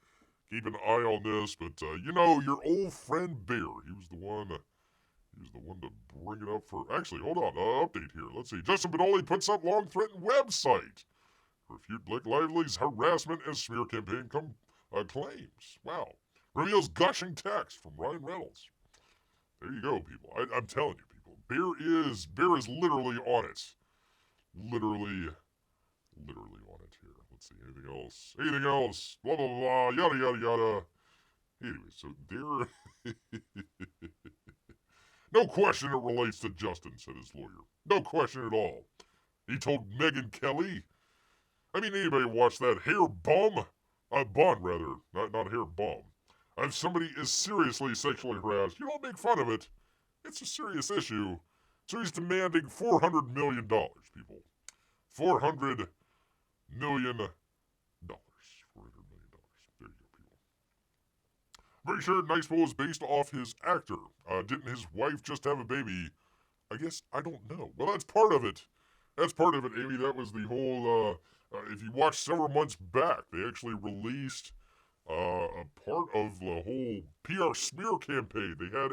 on this, but your old friend Bear, he was the one to bring it up for, actually, hold on, update here. Let's see. Justin Badoli puts up long-threatened website. Refute Blake Lively's harassment and smear campaign claims. Wow. Reveals gushing text from Ryan Reynolds. There you go, people. I'm telling you, people. Bear is literally on it. Literally on it here. Let's see, anything else, blah, blah, blah, yada, yada, yada. Anyway, so there, no question it relates to Justin, said his lawyer. No question at all. He told Megyn Kelly. I mean, anybody watch that hair bum? Bun, rather, not hair bum. If somebody is seriously sexually harassed, you don't make fun of it. It's a serious issue. So he's demanding $400 million, people. $400 million. $400 million. There you go, people. Very sure Niceville is based off his actor. Didn't his wife just have a baby? I guess I don't know. Well, that's part of it. That's part of it, Amy. That was the whole, if you watch several months back, they actually released a part of the whole PR smear campaign. They had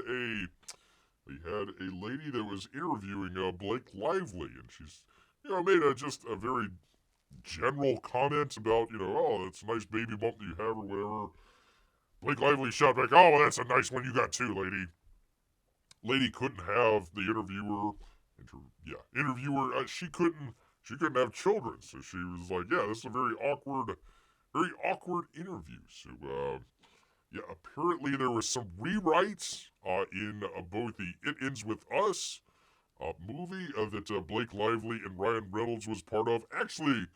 a lady that was interviewing Blake Lively, and she's, made just a very general comment about, oh, that's a nice baby bump that you have or whatever. Blake Lively shot back, oh, well, that's a nice one you got too, lady. Lady couldn't have the interviewer, she couldn't have children, so she was like, yeah, this is a very awkward interview. So, apparently there was some rewrites in both the It Ends With Us movie that Blake Lively and Ryan Reynolds was part of. Actually,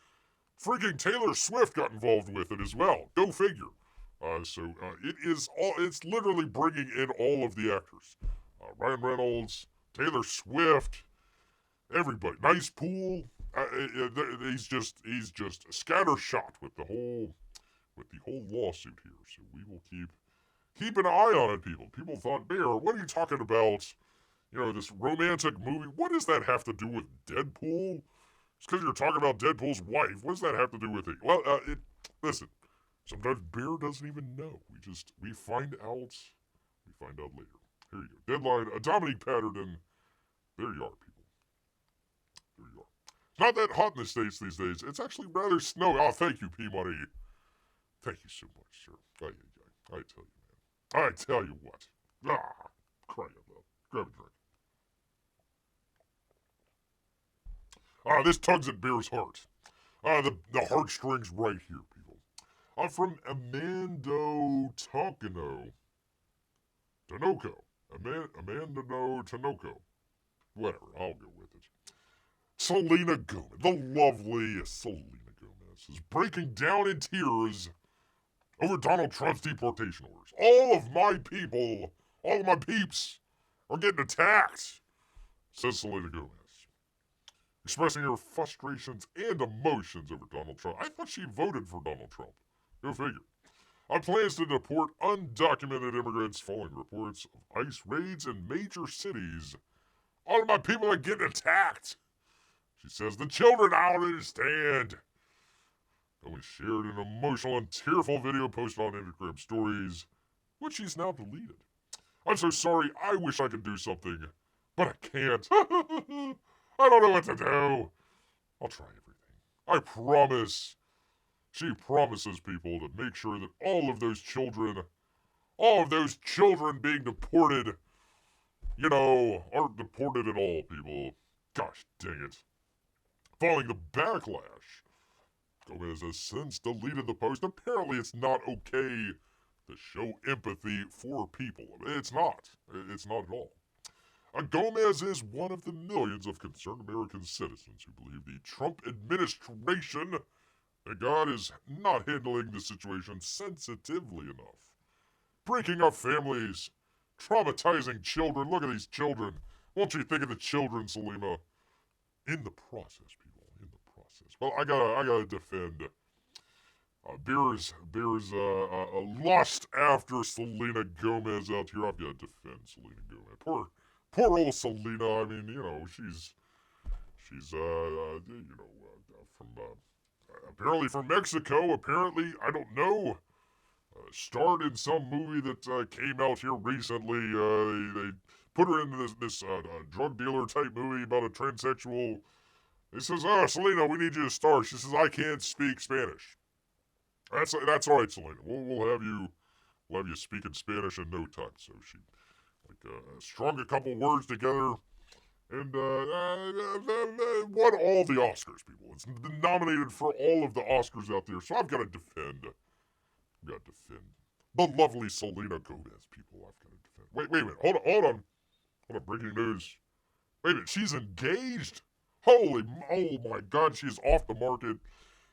freaking Taylor Swift got involved with it as well. Go figure. It's literally bringing in all of the actors. Ryan Reynolds, Taylor Swift, everybody. Nice Pool. He's just scattershot with the whole lawsuit here. So we will keep an eye on it, people. People thought, Bear, what are you talking about? This romantic movie. What does that have to do with Deadpool? It's because you're talking about Deadpool's wife. What does that have to do with it? Well, listen. Sometimes Bear doesn't even know. We find out. We find out later. Here you go. Deadline. Dominique Patterson. There you are, people. There you are. It's not that hot in the States these days. It's actually rather snowy. Oh, thank you, P-Money. Thank you so much, sir. I tell you, man. I tell you what. Crying out loud. Grab a drink. This tugs at Bear's heart. The heartstrings right here, people. From Amando Tanoco. Amando Tanoco. Whatever, I'll go with it. Selena Gomez, the lovely Selena Gomez, is breaking down in tears over Donald Trump's deportation orders. All of my people, all of my peeps, are getting attacked, says Selena Gomez, expressing her frustrations and emotions over Donald Trump. I thought she voted for Donald Trump. Go figure. On plans to deport undocumented immigrants following reports of ICE raids in major cities. All of my people are getting attacked. She says, the children, I don't understand. Only shared an emotional and tearful video posted on Instagram stories, which she's now deleted. I'm so sorry, I wish I could do something, but I can't. I don't know what to do. I'll try everything. I promise. She promises people to make sure that all of those children being deported, aren't deported at all, people. Gosh dang it. Following the backlash, Gomez has since deleted the post. Apparently it's not okay to show empathy for people. It's not. It's not at all. Gomez is one of the millions of concerned American citizens who believe the Trump administration, that God, is not handling the situation sensitively enough. Breaking up families, traumatizing children. Look at these children. Won't you think of the children, Selena? In the process, people. In the process. Well, I gotta defend Bear's lust after Selena Gomez out here. I've got to defend Selena Gomez. Poor old Selena. I mean, she's from apparently from Mexico. Apparently, I don't know. Starred in some movie that came out here recently. They put her into this drug dealer type movie about a transsexual. He says, Selena, we need you to star. She says, I can't speak Spanish. That's all right, Selena. We'll have you speak in Spanish in no time. So she strung a couple words together, And won all the Oscars, people. It's been nominated for all of the Oscars out there, so I've got to defend. I've got to defend the lovely Selena Gomez, people. I've got to defend. Wait a minute. Hold on. Breaking news. Wait a minute. She's engaged? Oh my God, she's off the market.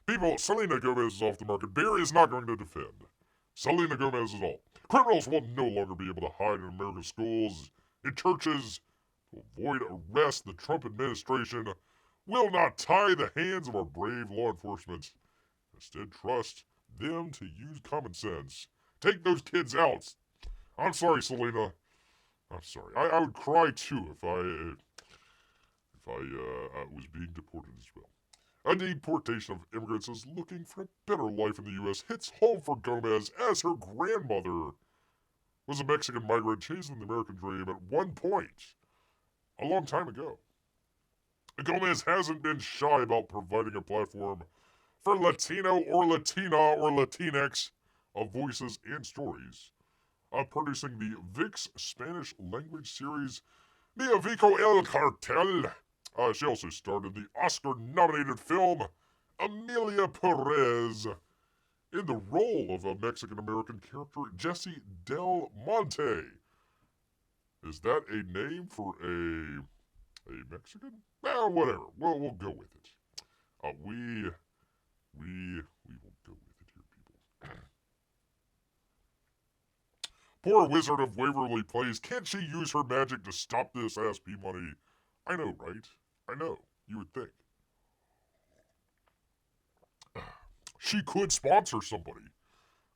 People, Selena Gomez is off the market. Barry is not going to defend Selena Gomez at all. Criminals will no longer be able to hide in American schools, in churches, to avoid arrest. The Trump administration will not tie the hands of our brave law enforcement. Instead, trust them to use common sense. Take those kids out. I'm sorry, Selena. I'm sorry. I would cry too if I was being deported as well. A deportation of immigrants is looking for a better life in the U.S. hits home for Gomez as her grandmother was a Mexican migrant chasing the American dream at one point a long time ago. Gomez hasn't been shy about providing a platform for Latino or Latina or Latinx voices and stories, producing the VIX Spanish language series Me Ubico El Cartel. She also starred in the Oscar-nominated film Amelia Perez in the role of a Mexican-American character, Jesse Del Monte. Is that a name for a Mexican? Well, whatever. We'll go with it. We will go with it here, people. Poor Wizard of Waverly Place. Can't she use her magic to stop this SP money? I know, right? I know. You would think. She could sponsor somebody.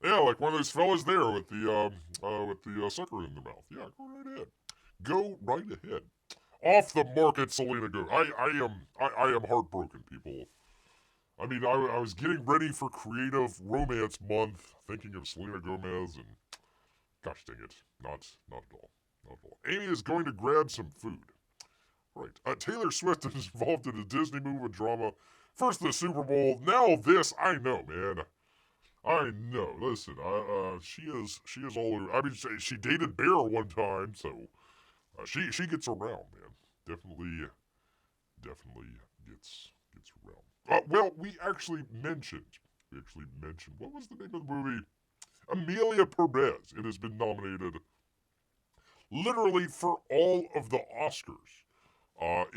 Yeah, like one of those fellas there with the sucker in their mouth. Yeah, go right ahead. Go right ahead. Off the market, Selena Gomez. I am heartbroken, people. I mean, I was getting ready for Creative Romance Month, thinking of Selena Gomez, and gosh dang it, not at all. Not at all. Amy is going to grab some food. Right. Taylor Swift is involved in a Disney movie drama. First the Super Bowl, now this. I know, man. I know. Listen, she is all over. I mean, she dated Bear one time, so she gets around, man. Definitely gets around. Well, we actually mentioned. What was the name of the movie? Amelia Perez. It has been nominated literally for all of the Oscars.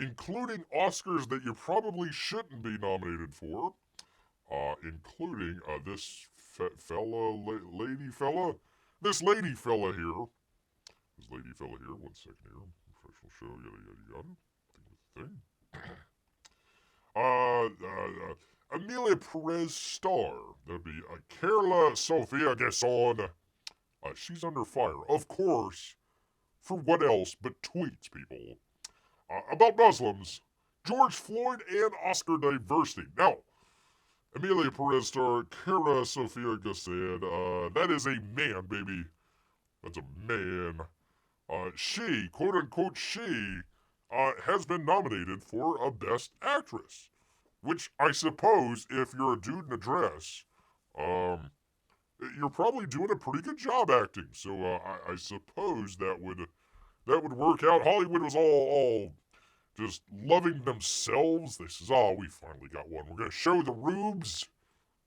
Including Oscars that you probably shouldn't be nominated for, including this lady fella here. One second here. Professional show, yada. Amelia Perez star. That'd be Carla Sofia Gasson. She's under fire, of course. For what else but tweets, people. About Muslims, George Floyd, and Oscar diversity. Now, Amelia Perez star Cara Sofia Gasson, that is a man, baby. That's a man. She, quote unquote, has been nominated for a Best Actress. Which I suppose, if you're a dude in a dress, you're probably doing a pretty good job acting. So I suppose that would work out. Hollywood was all just loving themselves. They says, oh, we finally got one. We're going to show the rubes.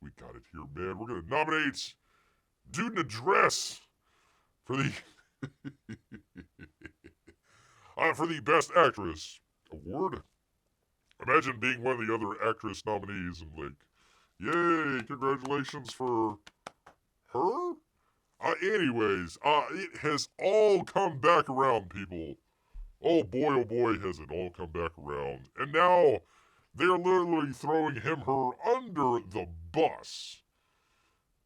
We got it here, man. We're going to nominate Dude in a Dress for the for the Best Actress award. Imagine being one of the other actress nominees and like, yay, congratulations for her? Anyways, it has all come back around, people. Oh boy, has it all come back around. And now, they're literally throwing her under the bus.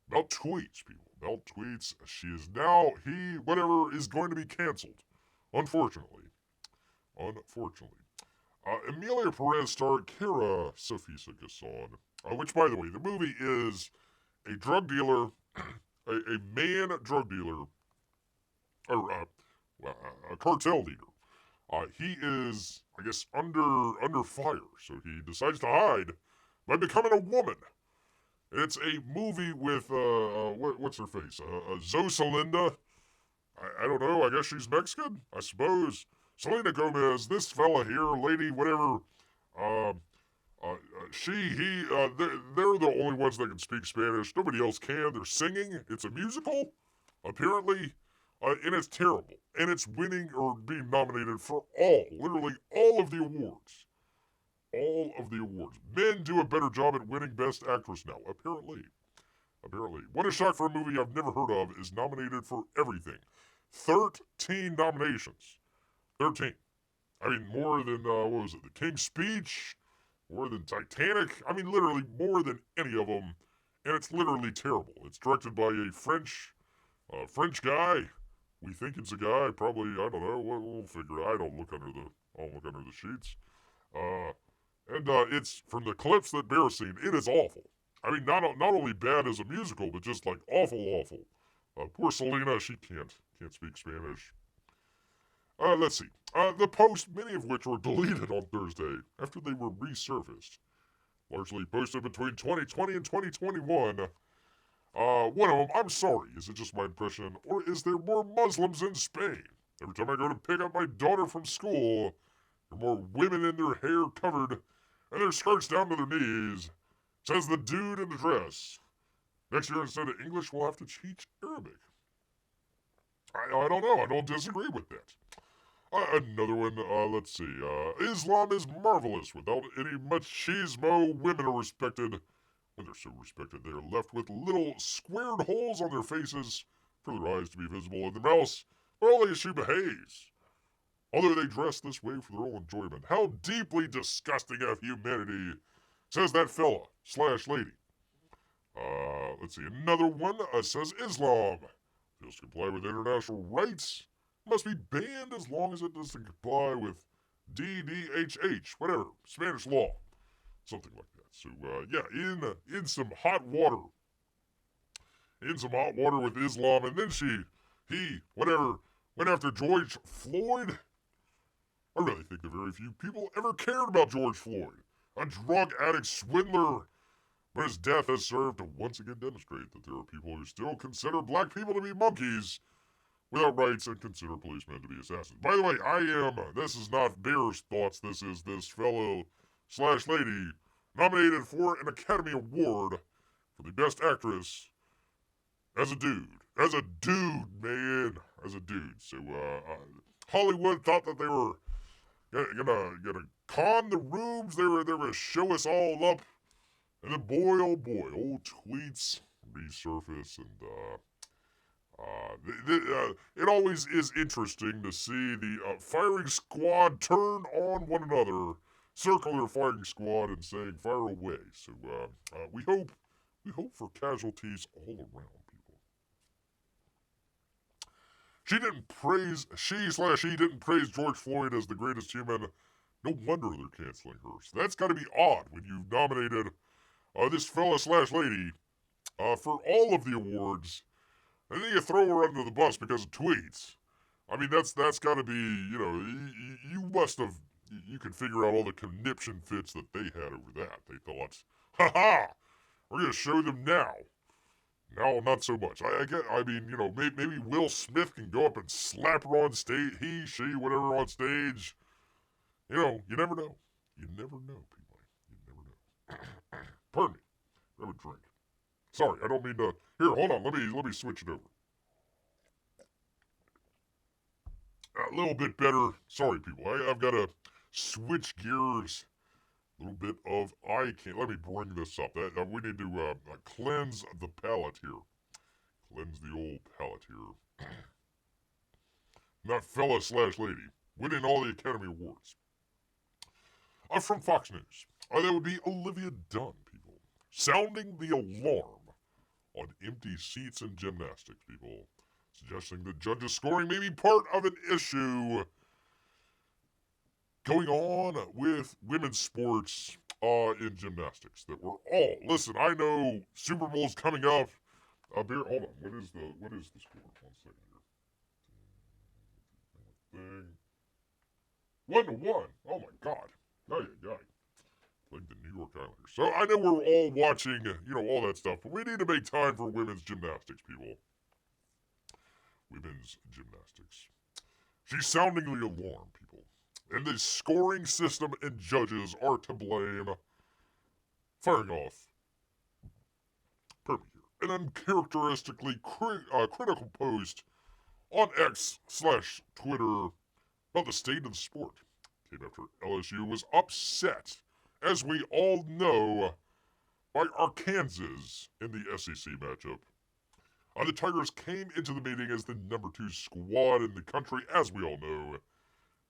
About tweets, people. About tweets. She is now, whatever, is going to be canceled. Unfortunately. Amelia Perez star Cara Sofia Gasson, which, by the way, the movie is a drug dealer, a man drug dealer, or a cartel leader. He is, I guess, under fire, so he decides to hide by becoming a woman. It's a movie with, what's her face? Zosalinda? I don't know, I guess she's Mexican, I suppose. Selena Gomez, this fella here, lady, whatever, uh, she, he, they're the only ones that can speak Spanish. Nobody else can. They're singing. It's a musical, apparently, and it's terrible. And it's winning or being nominated for literally all of the awards. All of the awards. Men do a better job at winning Best Actress now, apparently. Apparently. What a shock for a movie I've never heard of is nominated for everything. 13 nominations. 13. I mean, more than, what was it, The King's Speech? More than Titanic? I mean, literally more than any of them. And it's literally terrible. It's directed by a French guy. We think it's a guy. Probably, I don't know. We'll figure it out. I don't look under the sheets. And it's, from the clips that Bear's seen, it is awful. I mean, not only bad as a musical, but just like awful. Poor Selena, she can't speak Spanish. Let's see. The posts, many of which were deleted on Thursday after they were resurfaced, largely posted between 2020 and 2021. One of them, I'm sorry, is it just my impression, or is there more Muslims in Spain? Every time I go to pick up my daughter from school, there are more women in their hair covered and their skirts down to their knees, says the dude in the dress. Next year, instead of English, we'll have to teach Arabic. I don't know. I don't disagree with that. Another one, let's see. Islam is marvelous. Without any machismo, women are respected. When they're so respected, they are left with little squared holes on their faces for their eyes to be visible in their mouths, only as she behaves. Although they dress this way for their own enjoyment. How deeply disgusting of humanity, says that fella/lady. Let's see. Another one says Islam fails to comply with international rights. Must be banned as long as it doesn't comply with DDHH, whatever, Spanish law, something like that. So, yeah, in some hot water. In some hot water with Islam, and then he, whatever, went after George Floyd. I really think that very few people ever cared about George Floyd, a drug addict swindler. But his death has served to once again demonstrate that there are people who still consider black people to be monkeys without rights and consider policemen to be assassins. By the way, this is not Bear's thoughts, this is this fellow/lady nominated for an Academy Award for the Best Actress as a dude. As a dude, man. As a dude. So, Hollywood thought that they were gonna con the rooms, they were gonna show us all up. And then boy, oh boy, old tweets resurface, and it always is interesting to see the firing squad turn on one another, circle their firing squad, and saying "fire away." So we hope for casualties all around, people. He didn't praise George Floyd as the greatest human. No wonder they're canceling her. So that's got to be odd when you've nominated this fella/lady for all of the awards, and then you throw her under the bus because of tweets. I mean, that's got to be, you must have, you can figure out all the conniption fits that they had over that. They thought, we're going to show them now. Now, not so much. Maybe Will Smith can go up and slap her on stage, he, she, whatever, on stage. You never know. You never know, people. You never know. Pardon me. Grab a drink. Sorry, I don't mean to. Here, hold on. Let me switch it over. A little bit better. Sorry, people. I've got to switch gears. A little bit of eye candy. Let me bring this up. We need to cleanse the palate here. Cleanse the old palate here. That fella/lady winning all the Academy Awards. From Fox News. That would be Olivia Dunn, people. Sounding the alarm on empty seats in gymnastics, people. Suggesting the judges' scoring may be part of an issue going on with women's sports in gymnastics. That we're all, listen, I know Super Bowl's coming up. Hold on, what is the score? 1 second here. 1-1. Oh my God. Like the New York Islanders. So I know we're all watching, all that stuff, but we need to make time for women's gymnastics, people. Women's gymnastics. She's sounding the alarm, people. and the scoring system and judges are to blame. Firing off, an uncharacteristically critical post on X/Twitter about the state of the sport came after LSU was upset, as we all know, by Arkansas in the SEC matchup. The Tigers came into the meeting as the number 2 squad in the country, as we all know.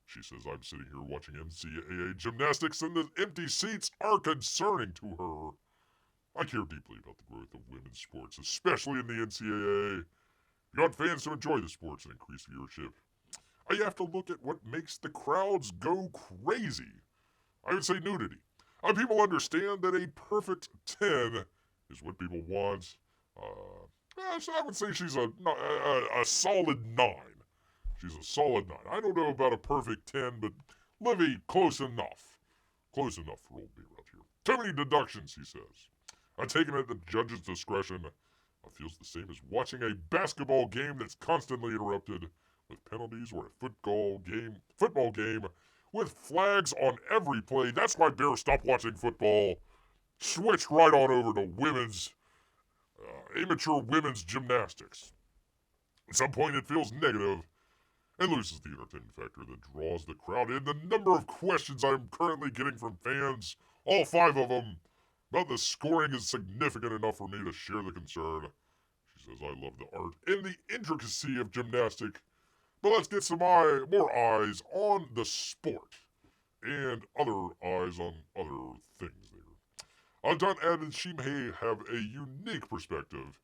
She says, I'm sitting here watching NCAA gymnastics and the empty seats are concerning to her. I care deeply about the growth of women's sports, especially in the NCAA. If you want fans to enjoy the sports and increase viewership, you have to look at what makes the crowds go crazy. I would say nudity. People understand that a perfect 10 is what people want. So I would say she's a solid 9. She's a solid 9. I don't know about a perfect 10, but Livy, close enough. Close enough for old beer out here. Too many deductions, he says. Taken at the judge's discretion, feels the same as watching a basketball game that's constantly interrupted with penalties, or a football game with flags on every play. That's why Bear stopped watching football. Switch right on over to amateur women's gymnastics. At some point it feels negative and loses the entertainment factor that draws the crowd in. The number of questions I'm currently getting from fans, all 5 of them, about the scoring is significant enough for me to share the concern. She says, I love the art and the intricacy of gymnastic, but let's get some more eyes on the sport and other eyes on other things there. Dunn added she may have a unique perspective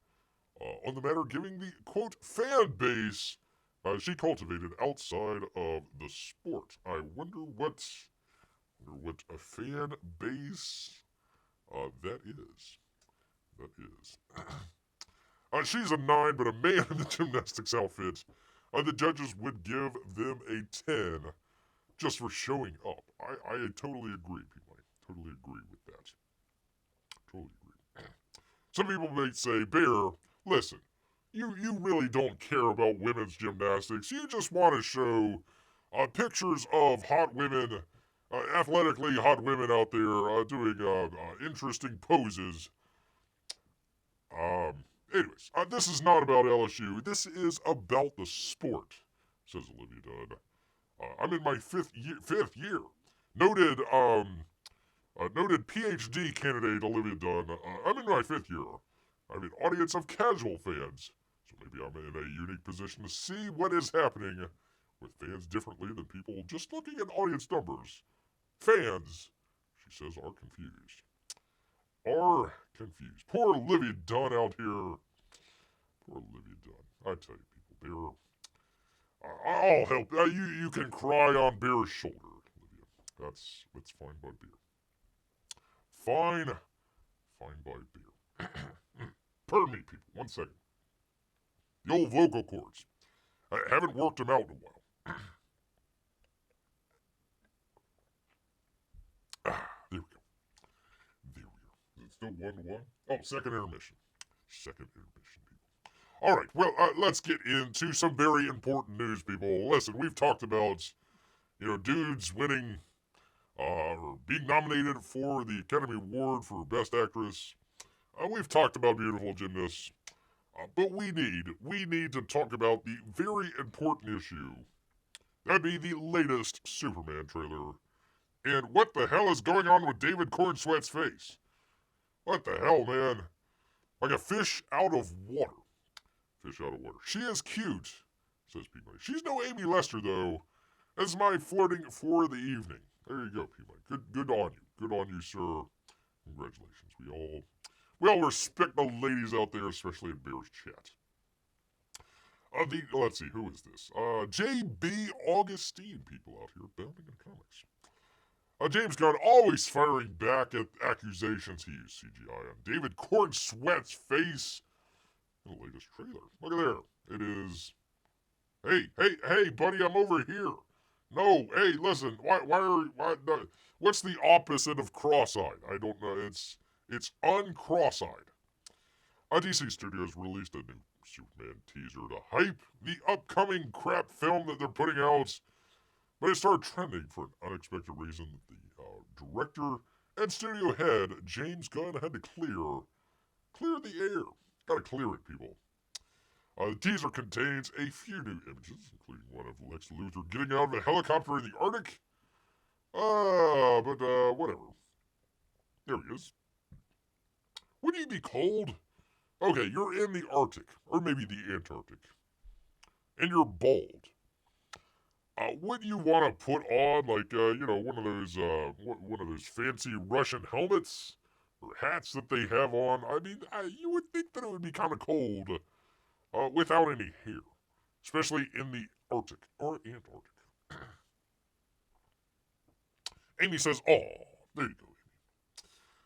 on the matter, giving the, quote, fan base she cultivated outside of the sport. I wonder what a fan base that is. She's a 9, but a man in the gymnastics outfit. The judges would give them a 10 just for showing up. I totally agree, people. I totally agree with that. Totally agree. Some people may say, Bear, listen, you really don't care about women's gymnastics. You just want to show pictures of hot women, athletically hot women out there doing interesting poses. Anyways, this is not about LSU. This is about the sport, says Olivia Dunn. I'm in my fifth year. Noted PhD candidate Olivia Dunn. I'm in my 5th year. I'm an audience of casual fans, so maybe I'm in a unique position to see what is happening with fans differently than people just looking at audience numbers. Fans, she says, are confused. Poor Olivia Dunn out here. Poor Olivia Dunn. I tell you, people, I'll help. You can cry on Bear's shoulder, Olivia. That's fine by Bear. Fine by Bear. Pardon me, people. 1 second. The old vocal cords. I haven't worked them out in a while. There we go. Is it still 1-1? Oh, second intermission, people. All right, well, let's get into some very important news, people. Listen, we've talked about, dudes winning or being nominated for the Academy Award for Best Actress. We've talked about beautiful gymnasts, but we need to talk about the very important issue. That'd be the latest Superman trailer. And what the hell is going on with David Cornsweat's face? What the hell, man? Like a fish out of water. She is cute, says P-Money. She's no Amy Lester, though. That's my flirting for the evening. There you go, P-Money. Good on you. Good on you, sir. Congratulations. We all respect the ladies out there, especially in Bear's chat. Let's see, who is this? J.B. Augustine, people out here bounding in comics. James Gunn always firing back at accusations he used CGI on David Cornsweat's face in the latest trailer. Look at there. It is. Hey, buddy, I'm over here. No, hey, listen. What's the opposite of cross-eyed? I don't know. It's uncross-eyed. DC Studios released a new Superman teaser to hype the upcoming crap film that they're putting out. But it started trending for an unexpected reason that the director and studio head, James Gunn, had to clear the air. Gotta clear it, people. The teaser contains a few new images, including one of Lex Luthor getting out of a helicopter in the Arctic. But whatever. There he is. Would you be cold? Okay, you're in the Arctic, or maybe the Antarctic, and you're bald. Would you want to put on one of those fancy Russian helmets or hats that they have on? I mean, you would think that it would be kind of cold without any hair, especially in the Arctic or Antarctic. Amy says, "Oh, there you go."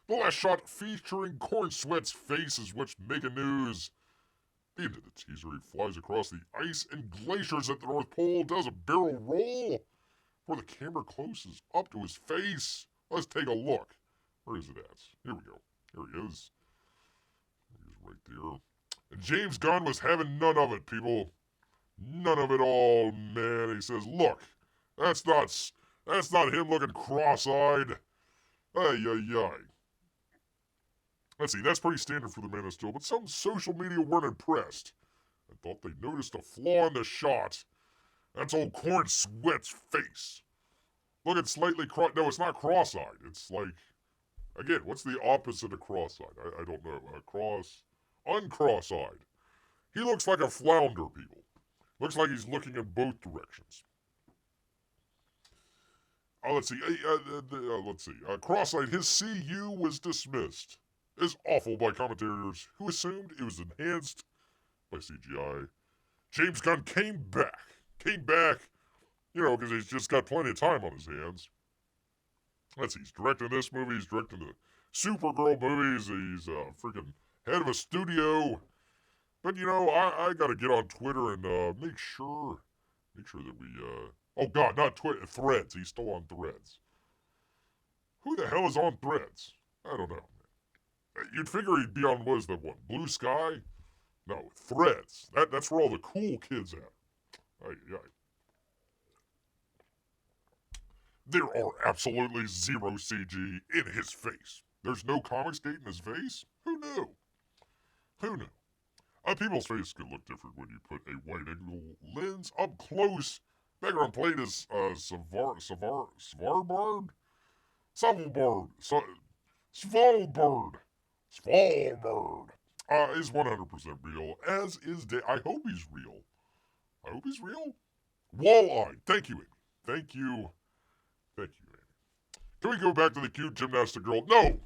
The last shot featuring Corn Sweat's face is what's making news. The end of the teaser, he flies across the ice and glaciers at the North Pole, does a barrel roll, where the camera closes up to his face. Let's take a look. Where is it at? Here we go. Here he is. He is right there. And James Gunn was having none of it, people. None of it all, man. He says, "Look, that's not him looking cross-eyed. Ay, ay, ay." Let's see, that's pretty standard for the Man of Steel, but some social media weren't impressed. I thought they noticed a flaw in the shot. That's old Corn Sweat's face. Look, it's slightly no, it's not cross-eyed. It's like, again, what's the opposite of cross-eyed? I don't know. Uncross-eyed. He looks like a flounder, people. Looks like he's looking in both directions. Let's see. Cross-eyed, his CU was dismissed as awful by commentators who assumed it was enhanced by CGI. James Gunn came back, because he's just got plenty of time on his hands. Let's see, he's directing this movie, he's directing the Supergirl movies, he's freaking head of a studio. But, I gotta get on Twitter and make sure that we, oh God, not Twitter, Threads, he's still on Threads. Who the hell is on Threads? I don't know. You'd figure he'd be on, what is that one, Blue Sky? No, Threads. That's where all the cool kids at. Aye. There are absolutely zero CG in his face. There's no comic skate in his face? Who knew? People's face could look different when you put a wide angle lens up close. Background plate is Svalbard is 100% real, as is I hope he's real. Wall-eyed. Thank you, Amy. Thank you, Amy. Can we go back to the cute gymnastic girl? No,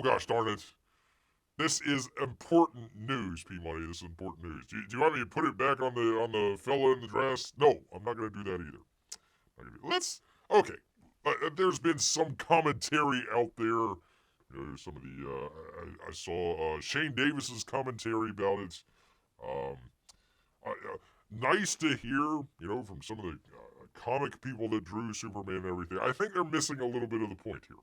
gosh darn it. This is important news, P-Money. This is important news. Do you want me to put it back on the fella in the dress? No, I'm not going to do that either. Okay. There's been some commentary out there. Some of the, I saw Shane Davis's commentary about it. Nice to hear, from some of the comic people that drew Superman and everything. I think they're missing a little bit of the point here.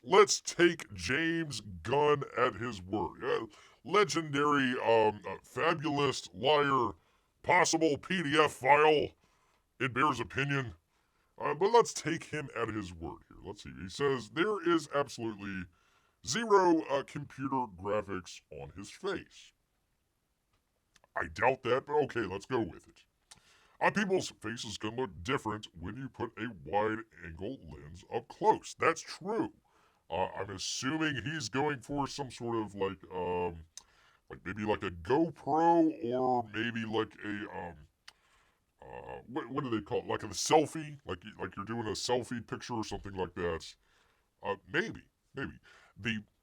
Let's take James Gunn at his word. Legendary, fabulous liar, possible PDF file, in Bear's opinion. But let's take him at his word here. Let's see. He says there is absolutely zero computer graphics on his face. I doubt that, but okay, let's go with it. People's faces can look different when you put a wide-angle lens up close. That's true. I'm assuming he's going for some sort of maybe like a GoPro or maybe like a what do they call it? Like a selfie, like you're doing a selfie picture or something like that. Maybe.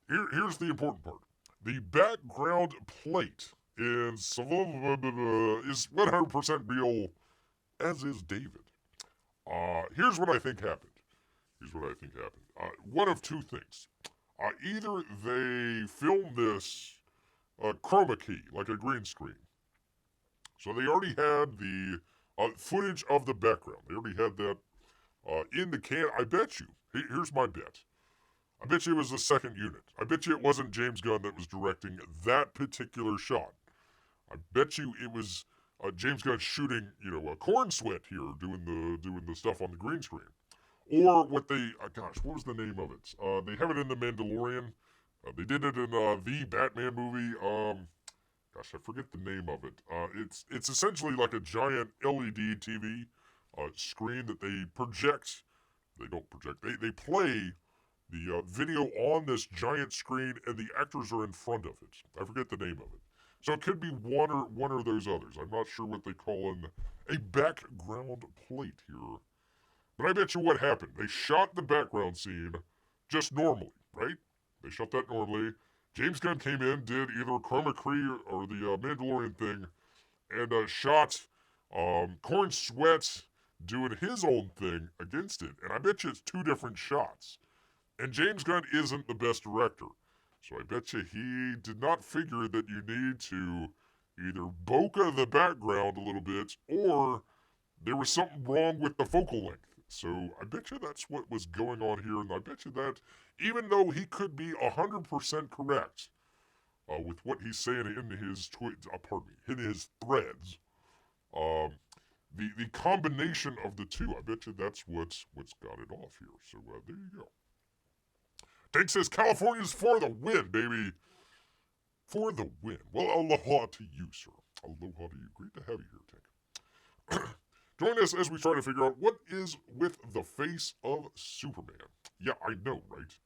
Here's the important part. The background plate is 100% real, as is David. Here's what I think happened. One of two things. Either they filmed this chroma key, like a green screen. So they already had the footage of the background. They already had that in the can. I bet you. Here's my bet. I bet you it was the second unit. I bet you it wasn't James Gunn that was directing that particular shot. I bet you it was James Gunn shooting, Corn Sweat here, doing the stuff on the green screen. Or what they, gosh, what was the name of it? They have it in The Mandalorian. They did it in the Batman movie. Gosh, I forget the name of it. It's essentially like a giant LED TV screen that they project. They don't project. They play the video on this giant screen, and the actors are in front of it. I forget the name of it. So it could be one or those others. I'm not sure what they call a background plate here. But I bet you what happened. They shot the background scene just normally, right? They shot that normally. James Gunn came in, did either Karma Kree or the Mandalorian thing, and shot Corn Sweat doing his own thing against it. And I bet you it's two different shots. And James Gunn isn't the best director. So I bet you he did not figure that you need to either bokeh the background a little bit or there was something wrong with the focal length. So I bet you that's what was going on here, and I bet you that even though he could be 100% correct with what he's saying in his in his threads, the combination of the two, I bet you that's what's got it off here. So there you go. Tank says California's for the win, baby. For the win. Well, aloha to you, sir. Aloha to you. Great to have you here, Tank. Join us as we try to figure out what is with the face of Superman. Yeah, I know, right?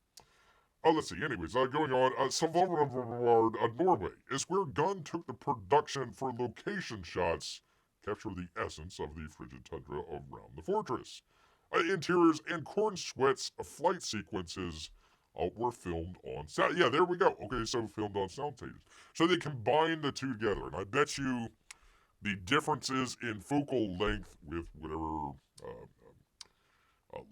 Let's see. Anyways, going on. Svalbard, Norway, is where Gunn took the production for location shots, capture the essence of the frigid tundra around the fortress. Interiors and Corn Sweat's flight sequences were filmed on sound. Yeah, there we go. Okay, so filmed on sound stages. So they combined the two together, and I bet you the differences in focal length with whatever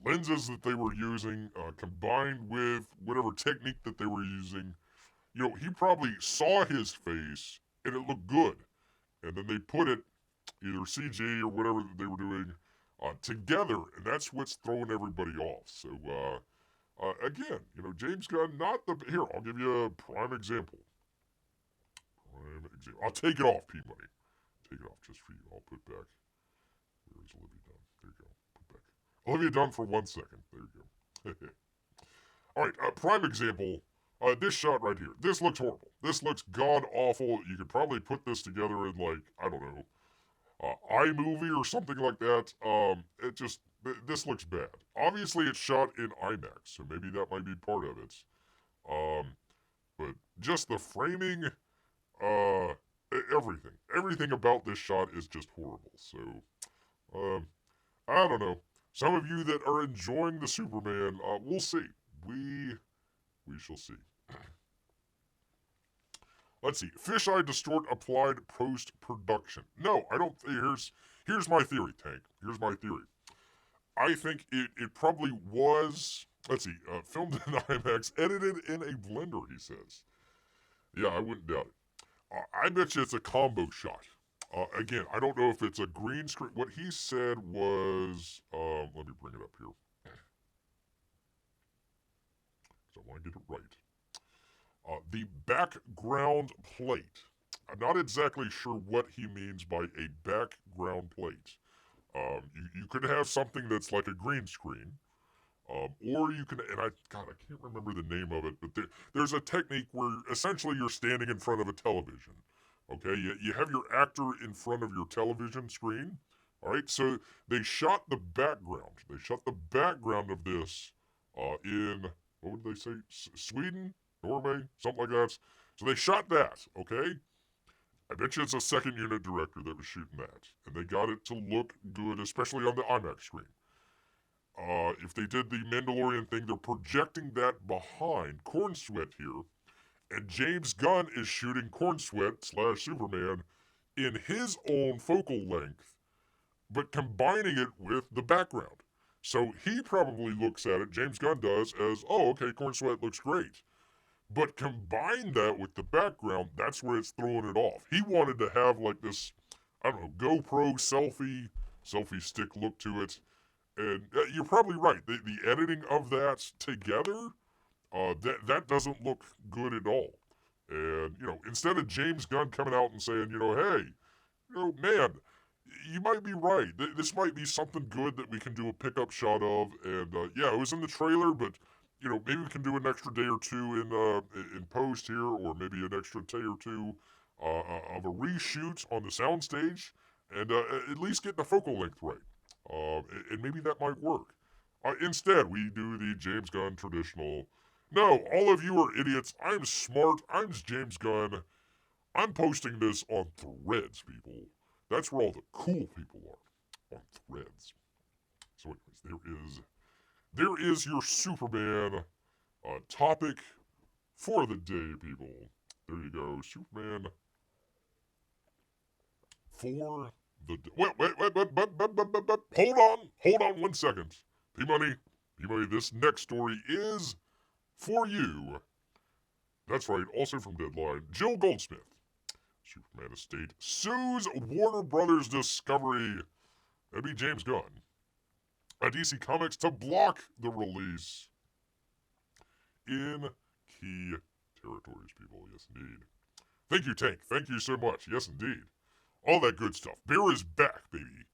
lenses that they were using, combined with whatever technique that they were using, he probably saw his face and it looked good, and then they put it either CG or whatever they were doing together, and that's what's throwing everybody off. So again, James Gunn, not the here. I'll give you a prime example. I'll take it off, P-Money. Take it off just for you. I'll put back. Where's Olivia Dunn? There you go. Put back. Olivia Dunn for 1 second. There you go. All right, prime example. This shot right here. This looks horrible. This looks god awful. You could probably put this together in I don't know, iMovie or something like that. This looks bad. Obviously, it's shot in IMAX, so maybe that might be part of it. But just the framing, everything about this shot is just horrible. So, I don't know. Some of you that are enjoying the Superman, we'll see. We shall see. Let's see. Fisheye distort applied post-production. No, I don't. Here's my theory, Tank. Here's my theory. I think it probably was, let's see, filmed in IMAX, edited in a blender, he says. Yeah, I wouldn't doubt it. I bet you it's a combo shot. Again, I don't know if it's a green screen. What he said was, let me bring it up here. So I want to get it right. The background plate. I'm not exactly sure what he means by a background plate. You could have something that's like a green screen, or you can, and I can't remember the name of it, but there's a technique where essentially you're standing in front of a television. Okay, you have your actor in front of your television screen. All right, so they shot the background. They shot the background of this in, what would they say, Sweden, Norway, something like that. So they shot that. Okay. I bet you it's a second unit director that was shooting that. And they got it to look good, especially on the IMAX screen. If they did the Mandalorian thing, they're projecting that behind Corn Sweat here. And James Gunn is shooting Corn Sweat / Superman in his own focal length, but combining it with the background. So he probably looks at it, James Gunn does, as, oh, okay, Corn Sweat looks great. But combine that with the background, that's where it's throwing it off. He wanted to have like this, I don't know, GoPro selfie stick look to it. And you're probably right. The editing of that together, that doesn't look good at all. And, instead of James Gunn coming out and saying, hey, Man, you might be right. This might be something good that we can do a pickup shot of. And yeah, it was in the trailer, but maybe we can do an extra day or two in post here, or maybe an extra day or two of a reshoot on the soundstage, and at least get the focal length right. And maybe that might work. Instead, we do the James Gunn traditional. No, all of you are idiots. I'm smart. I'm James Gunn. I'm posting this on Threads, people. That's where all the cool people are, on Threads. So, anyways, there is your Superman topic for the day, people. There you go, Superman for the day. Hold on 1 second. P-Money, this next story is for you. That's right, also from Deadline, Jill Goldsmith. Superman estate sues Warner Brothers Discovery. That'd be James Gunn. DC Comics to block the release in key territories, people. Yes, indeed. Thank you, Tank. Thank you so much. Yes, indeed. All that good stuff. Bear is back, baby.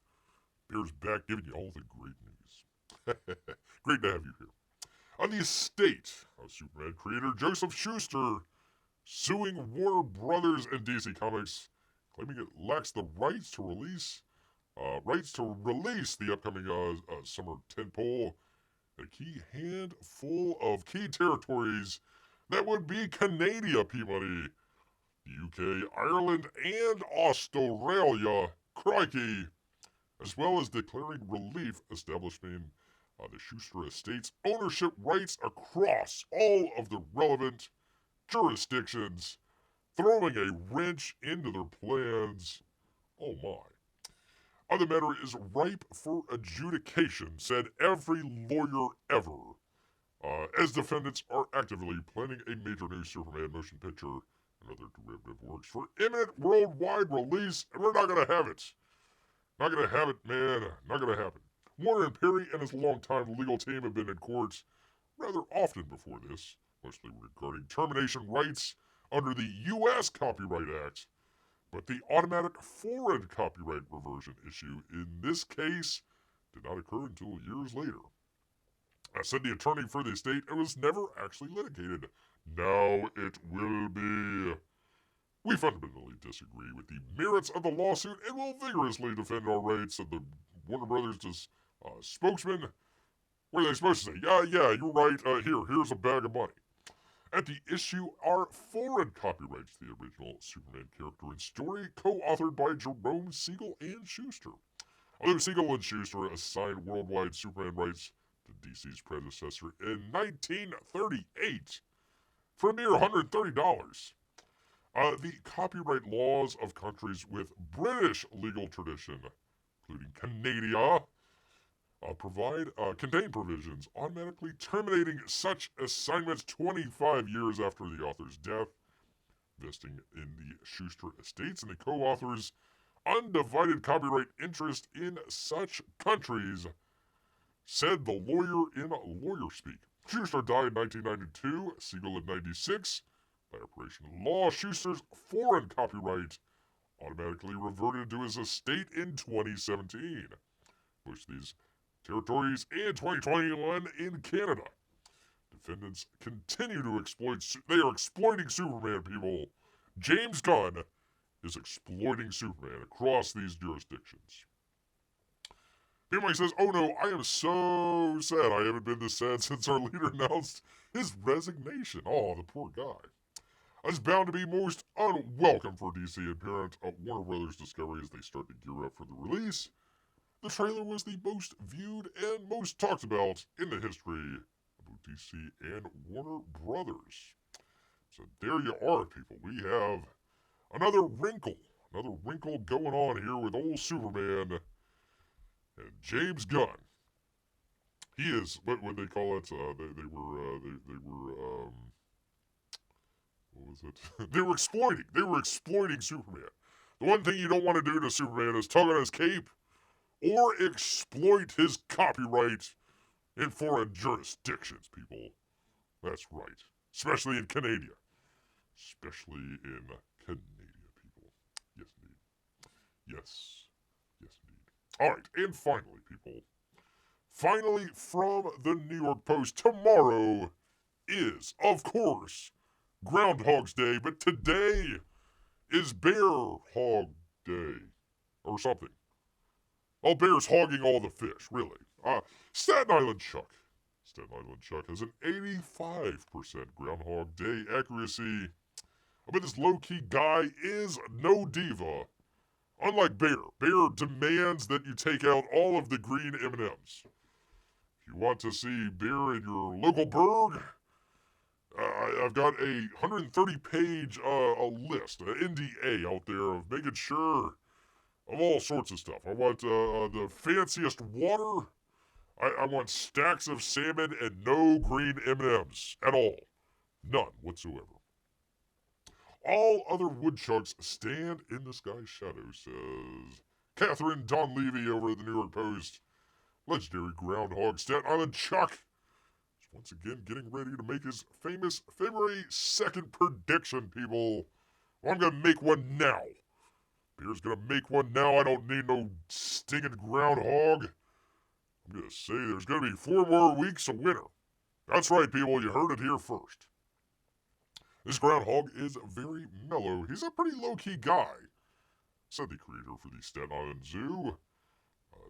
Bear's back giving you all the great news. Great to have you here. On the estate of Superman creator Joseph Schuster suing Warner Brothers and DC Comics, claiming it lacks the rights to release the upcoming summer tentpole, a key handful of key territories that would be Canada, P-Money, UK, Ireland, and Australia, crikey, as well as declaring relief establishing the Schuster Estate's ownership rights across all of the relevant jurisdictions, throwing a wrench into their plans. Oh my. The matter is ripe for adjudication, said every lawyer ever, as defendants are actively planning a major new Superman motion picture and other derivative works for imminent worldwide release, and we're not going to have it. Not going to have it, man. Not going to happen. Warner and Perry and his longtime legal team have been in court rather often before this, mostly regarding termination rights under the U.S. Copyright Act. But the automatic foreign copyright reversion issue in this case did not occur until years later. Said the attorney for the estate, it was never actually litigated. Now it will be. We fundamentally disagree with the merits of the lawsuit and will vigorously defend our rights, said the Warner Brothers spokesman. What are they supposed to say? Yeah, you're right. Here's a bag of money. At the issue are foreign copyrights to the original Superman character and story, co-authored by Jerome Siegel and Schuster. Although Siegel and Schuster assigned worldwide Superman rights to DC's predecessor in 1938 for a mere $130. The copyright laws of countries with British legal tradition, including Canada, contain provisions automatically terminating such assignments 25 years after the author's death, vesting in the Schuster estates and the co-authors' undivided copyright interest in such countries, said the lawyer in lawyer speak. Schuster died in 1992, Siegel in 96. By operation of law, Schuster's foreign copyright automatically reverted to his estate in 2017. Most of these territories in 2021 in Canada. Defendants continue to exploit. They are exploiting Superman, people. James Gunn is exploiting Superman across these jurisdictions. P-Money says, oh no, I am so sad I haven't been this sad since our leader announced his resignation. Oh, the poor guy. It's bound to be most unwelcome for DC and parent Warner Brothers Discovery as they start to gear up for the release. The trailer was the most viewed and most talked about in the history of DC and Warner Brothers. So there you are, people. We have another wrinkle going on here with old Superman and James Gunn. He is what would they call it? They were what was it? They were exploiting Superman. The one thing you don't want to do to Superman is tug on his cape or exploit his copyright in foreign jurisdictions, people. That's right. Especially in Canada. Especially in Canada, people. Yes, indeed. Yes. Yes, indeed. All right, and finally, people. Finally, from the New York Post, tomorrow is, of course, Groundhog's Day, but today is Bear Hog Day. Or something. Oh, Bear's hogging all the fish, really. Staten Island Chuck. Staten Island Chuck has an 85% Groundhog Day accuracy. I bet this low-key guy is no diva. Unlike Bear, Bear demands that you take out all of the green M&Ms. If you want to see Bear in your local burg, I've got a 130-page list, an NDA out there of making sure of all sorts of stuff. I want the fanciest water. I want stacks of salmon and no green M&Ms at all. None whatsoever. All other woodchucks stand in the sky's shadow, says Catherine Donlevy over at the New York Post. Legendary groundhog Staten Island Chuck is once again getting ready to make his famous February 2nd prediction, people. Well, I'm going to make one now. Bear's going to make one now. I don't need no stinking groundhog. I'm going to say there's going to be 4 more weeks of winter. That's right, people. You heard it here first. This groundhog is very mellow. He's a pretty low-key guy, said the creator for the Staten Island Zoo.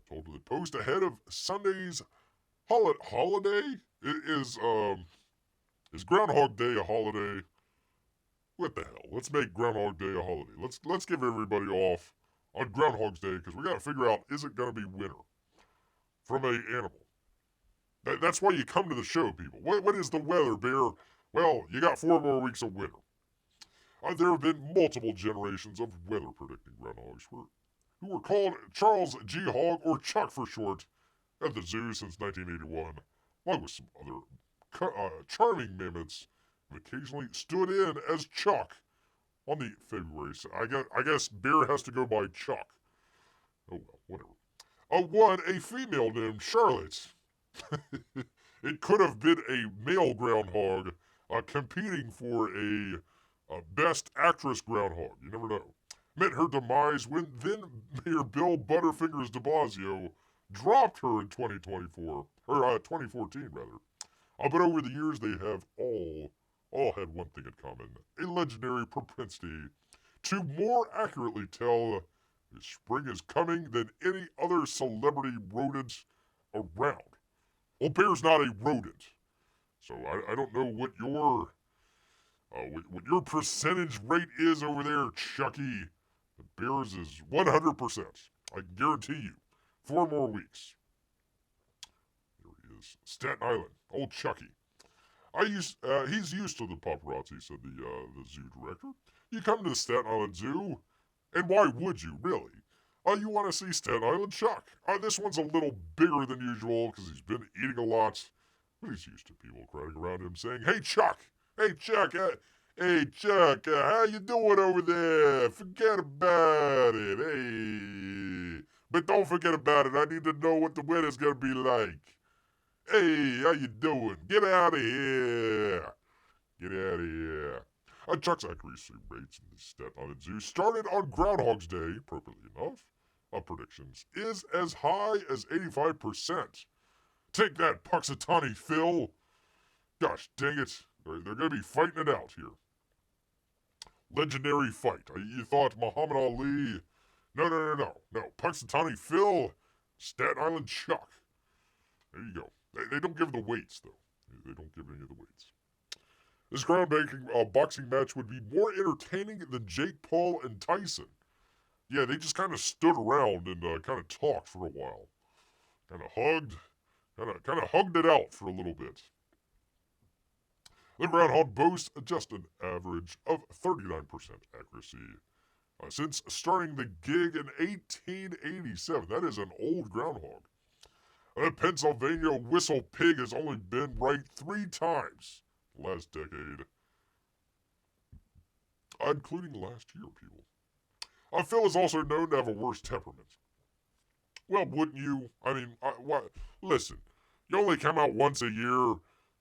Told the Post ahead of Sunday's holiday. Is Groundhog Day a holiday? What the hell? Let's make Groundhog Day a holiday. Let's give everybody off on Groundhog's Day because we got to figure out, is it going to be winter from a animal? That's why you come to the show, people. What is the weather, Bear? Well, you got 4 more weeks of winter. There have been multiple generations of weather predicting groundhogs who were called Charles G. Hogg, or Chuck for short, at the zoo since 1981, along with some other charming mammoths who occasionally stood in as Chuck on the February. I guess Bear has to go by Chuck. Oh well, whatever. A female named Charlotte. It could have been a male groundhog competing for a Best Actress groundhog. You never know. Met her demise when then Mayor Bill Butterfingers de Blasio dropped her in 2024, or 2014 rather. But over the years they have all had one thing in common: a legendary propensity to more accurately tell if spring is coming than any other celebrity rodent around. Well, Bear's not a rodent, so I don't know what your percentage rate is over there, Chucky. But Bear's is 100%. I can guarantee you. 4 more weeks. There he is. Staten Island. Old Chucky. He's used to the paparazzi, said the zoo director. You come to the Staten Island Zoo, and why would you, really? You want to see Staten Island Chuck. This one's a little bigger than usual because he's been eating a lot. But he's used to people crowding around him saying, "Hey, Chuck! Hey, Chuck! Hey, Chuck! How you doing over there? Forget about it. Hey! But don't forget about it. I need to know what the weather's going to be like. Hey, how you doing? Get out of here! Get out of here." Chuck's accuracy rates in the Staten Island Zoo started on Groundhog's Day, appropriately enough. Predictions is as high as 85%. Take that, Puxatawny Phil. Gosh dang it. They're going to be fighting it out here. Legendary fight. You thought Muhammad Ali. No. Puxatawny Phil, Staten Island Chuck. There you go. They don't give the weights, though. They don't give any of the weights. This groundbreaking boxing match would be more entertaining than Jake Paul and Tyson. Yeah, they just kind of stood around and kind of talked for a while. Kind of hugged it out for a little bit. The groundhog boasts just an average of 39% accuracy. Since starting the gig in 1887, that is an old groundhog. A Pennsylvania whistle pig has only been right 3 times last decade, including last year, people. Phil is also known to have a worse temperament. Well, wouldn't you? I mean, what? Listen, you only come out once a year.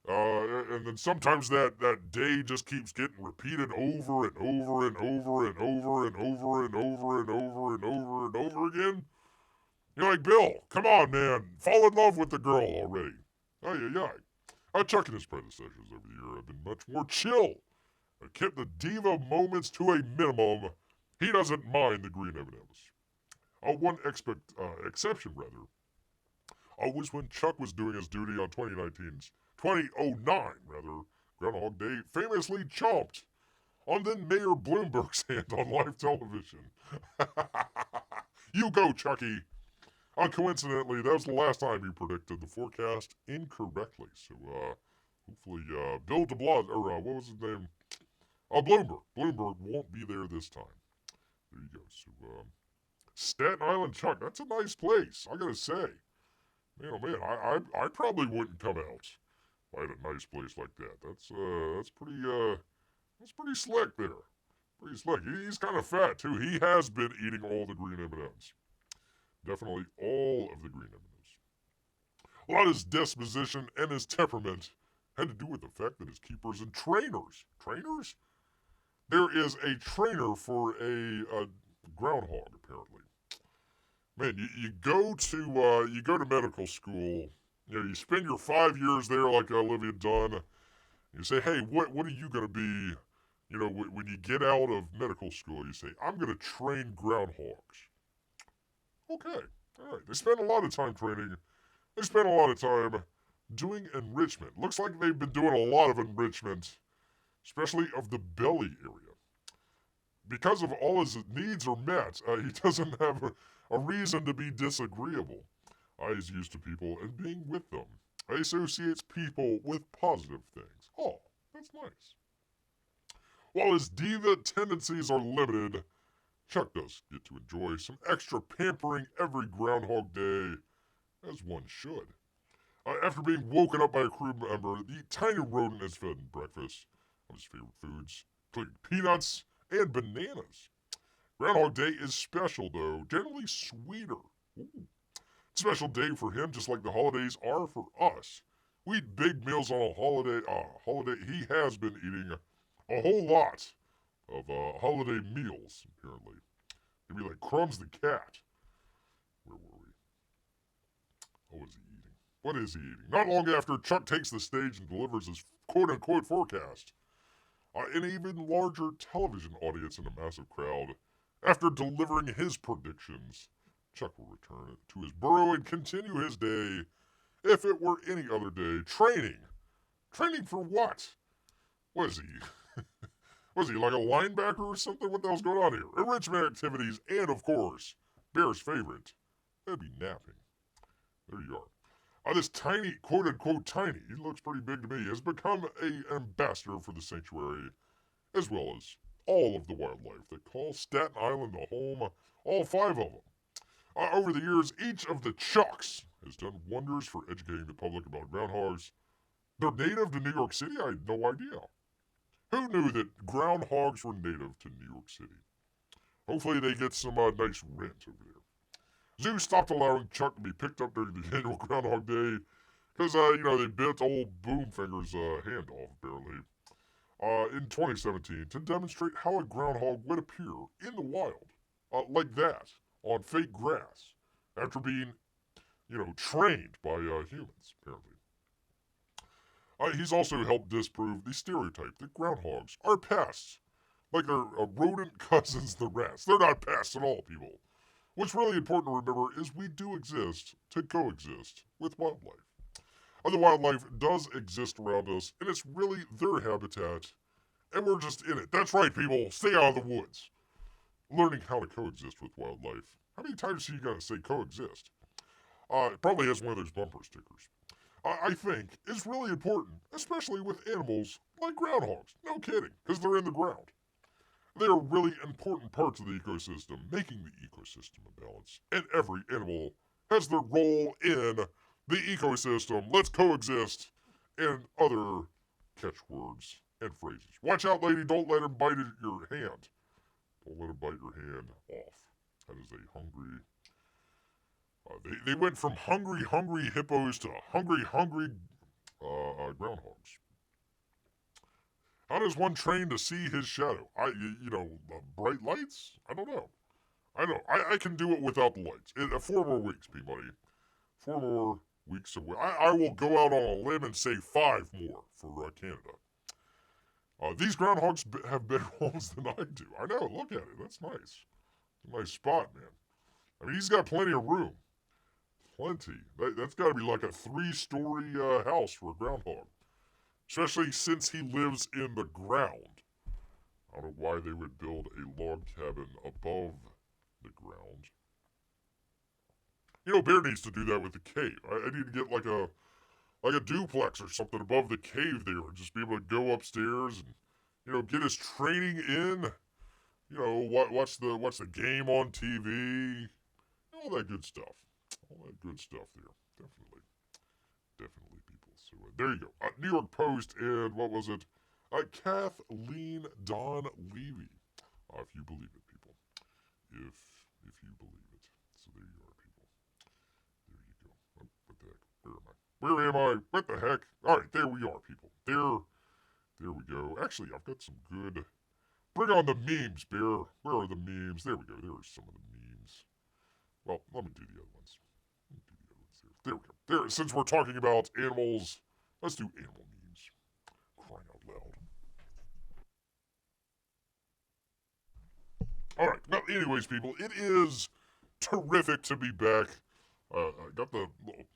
And then sometimes that day just keeps getting repeated over and over and over and over and over and over and over and over and over again. You're like, Bill, come on, man. Fall in love with the girl already. Chuck and his predecessors over the year have been much more chill. Kept the diva moments to a minimum. He doesn't mind the green M&Ms. One exception, rather, was when Chuck was doing his duty on 2009, Groundhog Day, famously chomped on then Mayor Bloomberg's hand on live television. You go, Chucky. Coincidentally, that was the last time he predicted the forecast incorrectly. So, hopefully, Bill de Blas, or what was his name? Bloomberg. Bloomberg won't be there this time. There you go. So, Staten Island, Chuck, that's a nice place, I gotta say. Man, oh man, I probably wouldn't come out if I had a nice place like that. That's pretty slick there. Pretty slick. He's kind of fat, too. He has been eating all the green M&Ms. Definitely all of the green M&Ms. A lot of his disposition and his temperament had to do with the fact that his keepers and trainers. Trainers? There is a trainer for a groundhog, apparently. Man, you go to medical school. You know, you spend your 5 years there like Olivia Dunn. You say, hey, what are you gonna be? You know, when you get out of medical school, you say, I'm gonna train groundhogs. Okay, all right. They spend a lot of time training. They spend a lot of time doing enrichment. Looks like they've been doing a lot of enrichment, especially of the belly area. Because of all his needs are met, he doesn't have a reason to be disagreeable. He's used to people and being with them. He associates people with positive things. Oh, that's nice. While his diva tendencies are limited, Chuck does get to enjoy some extra pampering every Groundhog Day, as one should. After being woken up by a crew member, the tiny rodent is fed breakfast of his favorite foods, including peanuts and bananas. Groundhog Day is special, though, generally sweeter. Ooh. Special day for him, just like the holidays are for us. We eat big meals on a holiday. He has been eating a whole lot of holiday meals, apparently. Maybe like Crumbs the cat. Where were we? What was he eating? What is he eating? Not long after, Chuck takes the stage and delivers his quote-unquote forecast. An even larger television audience and a massive crowd. After delivering his predictions, Chuck will return to his burrow and continue his day. If it were any other day, training. Training for what? What is he? Was he like a linebacker or something? What the hell's going on here? Enrichment activities and, of course, Bear's favorite, that'd be napping. There you are. This tiny, quote-unquote tiny, he looks pretty big to me, has become an ambassador for the sanctuary, as well as all of the wildlife that call Staten Island the home, all 5 of them. Over the years, each of the Chucks has done wonders for educating the public about groundhogs. They're native to New York City? I had no idea. Who knew that groundhogs were native to New York City? Hopefully they get some nice rent over there. Zoo stopped allowing Chuck to be picked up during the annual Groundhog Day because, they bit old Boomfinger's hand off, apparently, in 2017 to demonstrate how a groundhog would appear in the wild, like that, on fake grass, after being, trained by humans, apparently. He's also helped disprove the stereotype that groundhogs are pests, like their rodent cousins, the rats. They're not pests at all, people. What's really important to remember is we do exist to coexist with wildlife. The wildlife does exist around us, and it's really their habitat, and we're just in it. That's right, people. Stay out of the woods. Learning how to coexist with wildlife. How many times are you going to say coexist? It probably has one of those bumper stickers. I think is really important, especially with animals like groundhogs. No kidding, because they're in the ground. They are really important parts of the ecosystem, making the ecosystem a balance. And every animal has their role in the ecosystem. Let's coexist, and other catchwords and phrases. Watch out, lady, don't let him bite your hand. Don't let him bite your hand off. That is a hungry... they went from hungry hippos to hungry groundhogs. How does one train to see his shadow? Bright lights? I don't know. I can do it without the lights. 4 more weeks, Peabody. 4 more weeks away. I will go out on a limb and say 5 more for Canada. These groundhogs have better homes than I do. I know, look at it. That's nice. Nice spot, man. I mean, he's got plenty of room. Plenty. That's got to be like a 3-story house for a groundhog. Especially since he lives in the ground. I don't know why they would build a log cabin above the ground. You know, Bear needs to do that with the cave. I need to get like a duplex or something above the cave there, and just be able to go upstairs and get his training in. Watch the game on TV, all that good stuff. All that good stuff there, definitely, people. So there you go. New York Post and what was it? Kathleen Don Levy. If you believe it, people. If you believe it. So there you are, people. There you go. Oh, what the heck? Where am I? What the heck? All right, there we are, people. There we go. Actually, I've got some good. Bring on the memes, Bear. Where are the memes? There we go. There are some of the memes. Well, let me do the other ones. There we go. There. Since we're talking about animals, let's do animal memes. Crying out loud. All right. Well, anyways, people, it is terrific to be back. I got the.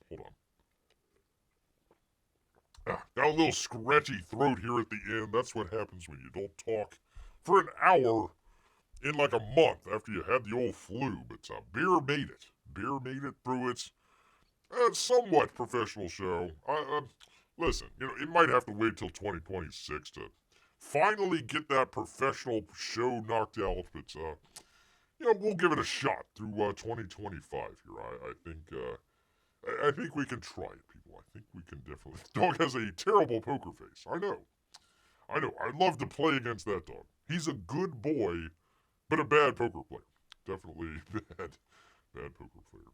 Hold on. Got a little scratchy throat here at the end. That's what happens when you don't talk for an hour in like a month after you had the old flu. But Bear made it. Bear made it through it. Somewhat professional show. Listen, it might have to wait till 2026 to finally get that professional show knocked out. But we'll give it a shot through 2025 here. I think we can try it, people. I think we can definitely. Dog has a terrible poker face. I know. I'd love to play against that dog. He's a good boy, but a bad poker player. Definitely bad poker player.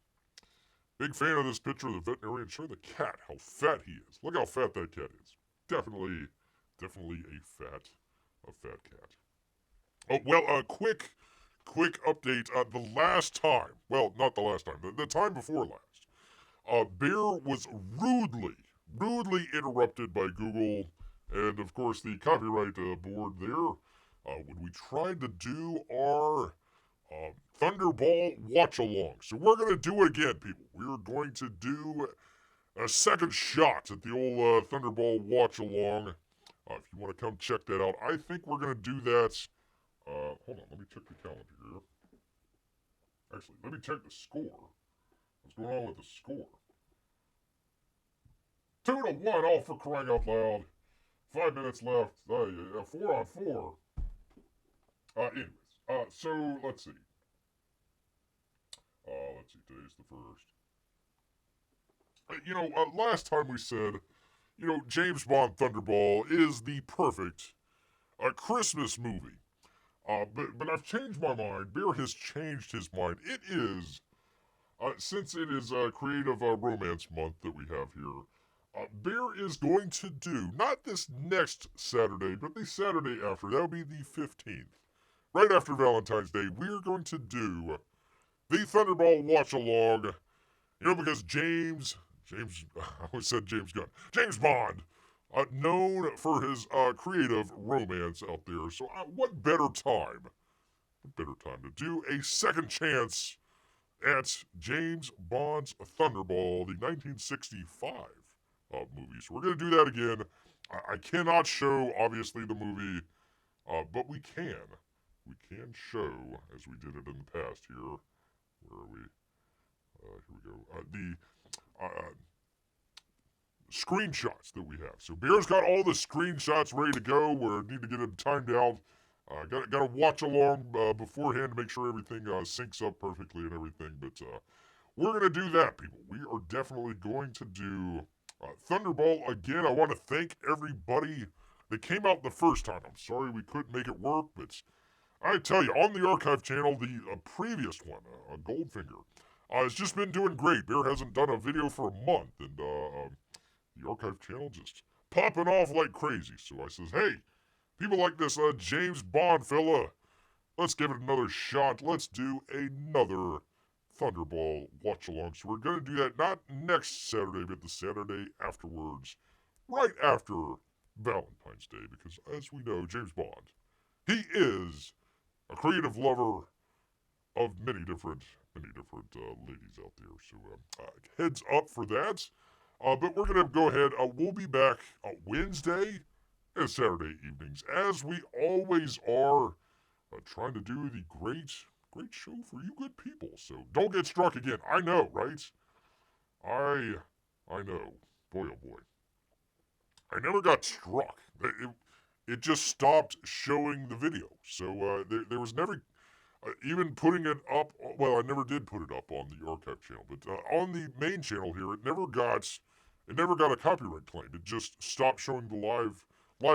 Big fan of this picture of the veterinarian. Show the cat how fat he is. Look how fat that cat is. Definitely a fat cat. Oh, well, quick update. The last time, well, not the last time, the time before last, Bear was rudely interrupted by Google and, of course, the copyright board there when we tried to do our Thunderball watch-along. So we're going to do it again, people. We're going to do a second shot at the old Thunderball watch-along. If you want to come check that out, I think we're going to do that. Hold on, let me check the calendar here. Actually, let me check the score. What's going on with the score? 2-1, all for crying out loud. 5 minutes left. 4 on 4. Anyways, so let's see. Today's the 1st. Last time we said, James Bond Thunderball is the perfect Christmas movie. But I've changed my mind. Bear has changed his mind. It is, since it is Creative Romance Month that we have here, Bear is going to do, not this next Saturday, but the Saturday after. That would be the 15th. Right after Valentine's Day, we're going to do the Thunderball watch-along. Because James, I always said James Gunn. James Bond, known for his creative romance out there. So what better time to do a second chance at James Bond's Thunderball, the 1965 movie. So we're going to do that again. I cannot show, obviously, the movie, but we can. We can show, as we did it in the past here. Where are we? Here we go. The screenshots that we have. So Bear's got all the screenshots ready to go. We need to get them timed out. Got to watch along beforehand to make sure everything syncs up perfectly and everything. But we're going to do that, people. We are definitely going to do Thunderball again. I want to thank everybody that came out the first time. I'm sorry we couldn't make it work, but I tell you, on the archive channel, the previous one, Goldfinger, it's just been doing great. Bear hasn't done a video for a month, and the archive channel just popping off like crazy. So I says, hey, people like this James Bond fella, let's give it another shot. Let's do another Thunderball watch along. So we're going to do that not next Saturday, but the Saturday afterwards, right after Valentine's Day, because as we know, James Bond, he is a creative lover of many different ladies out there. So heads up for that. But we're going to go ahead. We'll be back Wednesday and Saturday evenings, as we always are, trying to do the great show for you good people. So don't get struck again. I know, right? I know. Boy, oh boy. I never got struck. It just stopped showing the video. So there was never, even putting it up, well, I never did put it up on the archive channel, but on the main channel here, it never got a copyright claim. It just stopped showing the live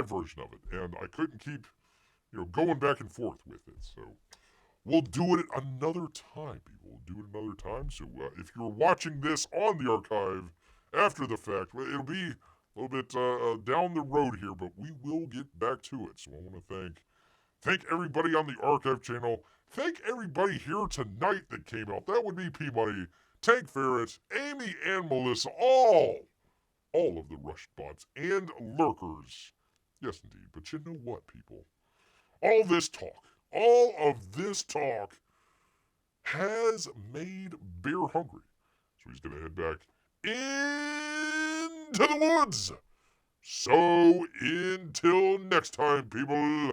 version of it, and I couldn't keep, going back and forth with it. So we'll do it another time, people. We'll do it another time. So if you're watching this on the archive after the fact, it'll be a little bit down the road here, but we will get back to it. So I want to thank everybody on the archive channel. Thank everybody here tonight that came out. That would be P-Money, Tank Ferret, Amy, and Melissa. All of the Rush bots and lurkers. Yes, indeed. But you know what, people? All of this talk has made Bear hungry. So he's going to head back into the woods. So until next time, people,